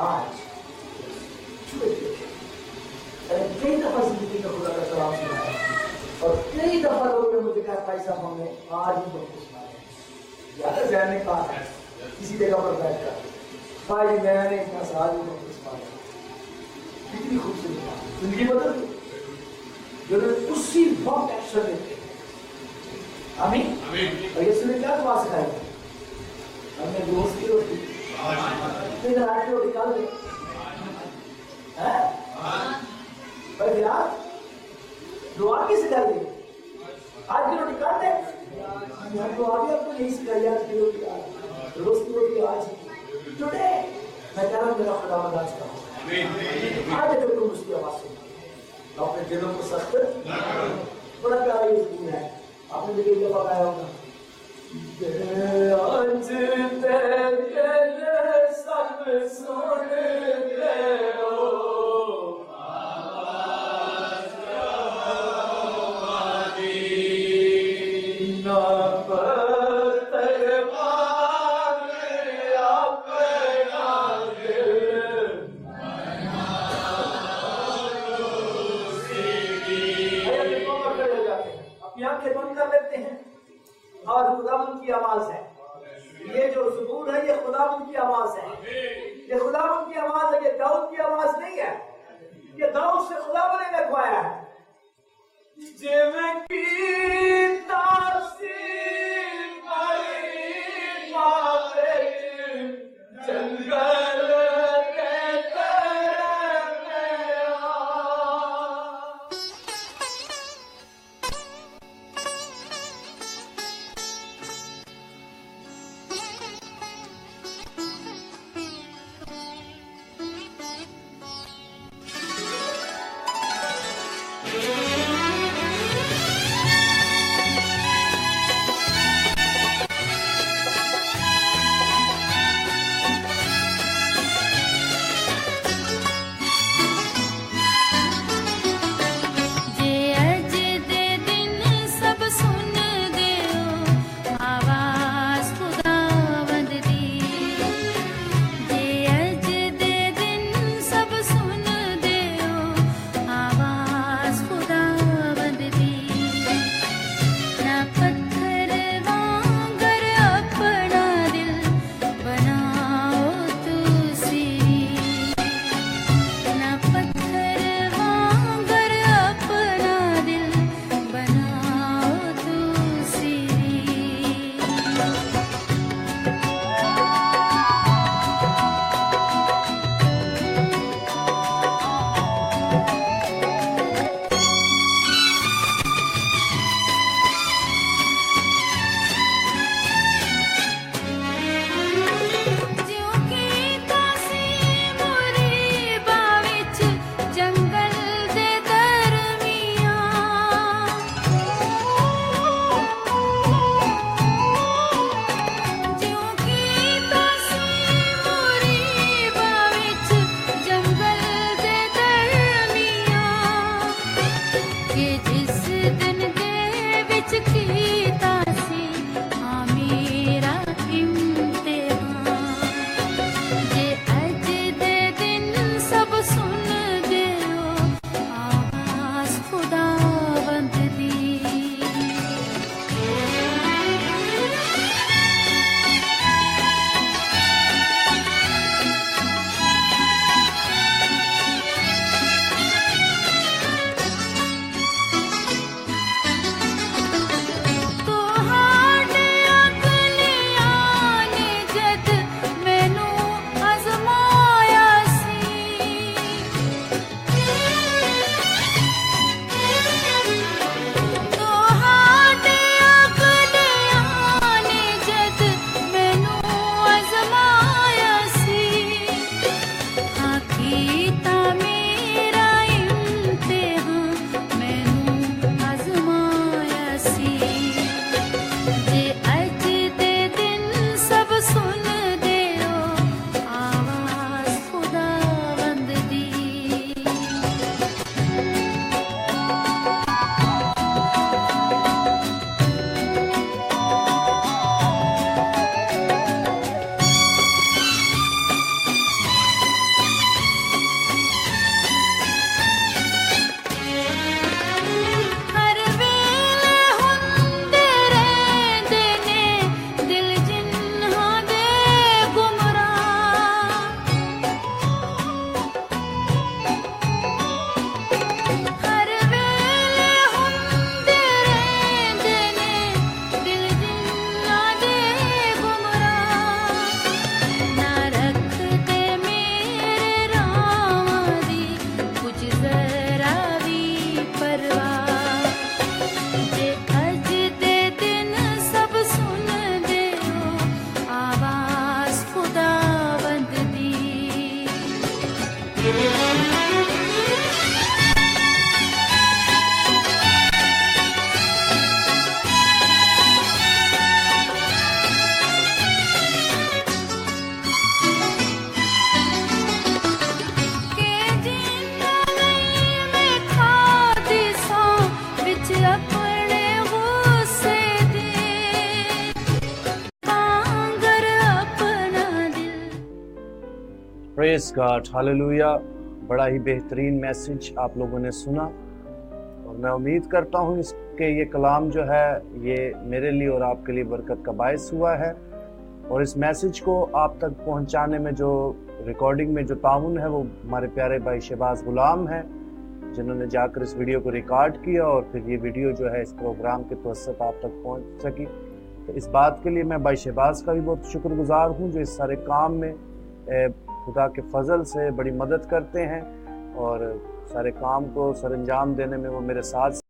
Speaker 3: आज कई दफा जिंदगी में खुदा का सलाम सुना है और कई दफा लोगों ने कहा भाई साहब हमने आज ही बपतिस्मा लिया। ज्यादा जैन ने कहा था किसी जगह पर बैठकर भाई मैंने इतना सा आज ही बपतिस्मा लिया। कितनी खूबसूरत बात, जिंदगी बदल गई जो लोग उसी वक्त एक्शन लेते हैं। आमीन। और यीशु ने क्या दुआ सिखाई? हमने दोस्त की रोटी फिर रात की रोटी खा ली है पर यार दुआ की सिखा दी। आज की रोटी काट दे यार, तो आगे आपको नहीं सिखाई आज की रोटी, आज रोज की रोटी आज जुड़े। मैं कह रहा हूँ मेरा खुदा आज का आज अगर तुम उसकी आवाज सुनो अपने दिलों को सख्त बड़ा प्यारा ये स्कूल है, आपने भी कई दफा गाया होगा। आज तेरे सब सुन ले और खुदावंद की आवाज है। ये जो ज़बूर है ये खुदावंद की आवाज है, ये खुदावंद की आवाज है, ये दाऊद की आवाज नहीं है। ये दाऊद से खुदावंद ने लिखवाया है।
Speaker 1: Praise God, hallelujah. बड़ा ही बेहतरीन मैसेज आप लोगों ने सुना और मैं उम्मीद करता हूँ इसके ये कलाम जो है ये मेरे लिए और आपके लिए बरकत का बायस हुआ है। और इस मैसेज को आप तक पहुंचाने में जो रिकॉर्डिंग में जो ताउन है वो हमारे प्यारे भाई शहबाज गुलाम हैं, जिन्होंने जाकर इस वीडियो को रिकॉर्ड किया और फिर ये वीडियो जो है इस प्रोग्राम के तवसत आप तक पहुंच सकी। तो इस बात के लिए मैं भाई शहबाज का भी बहुत शुक्रगुजार हूँ जो इस सारे काम में खुदा के फजल से बड़ी मदद करते हैं और सारे काम को सरंजाम देने में वो मेरे साथ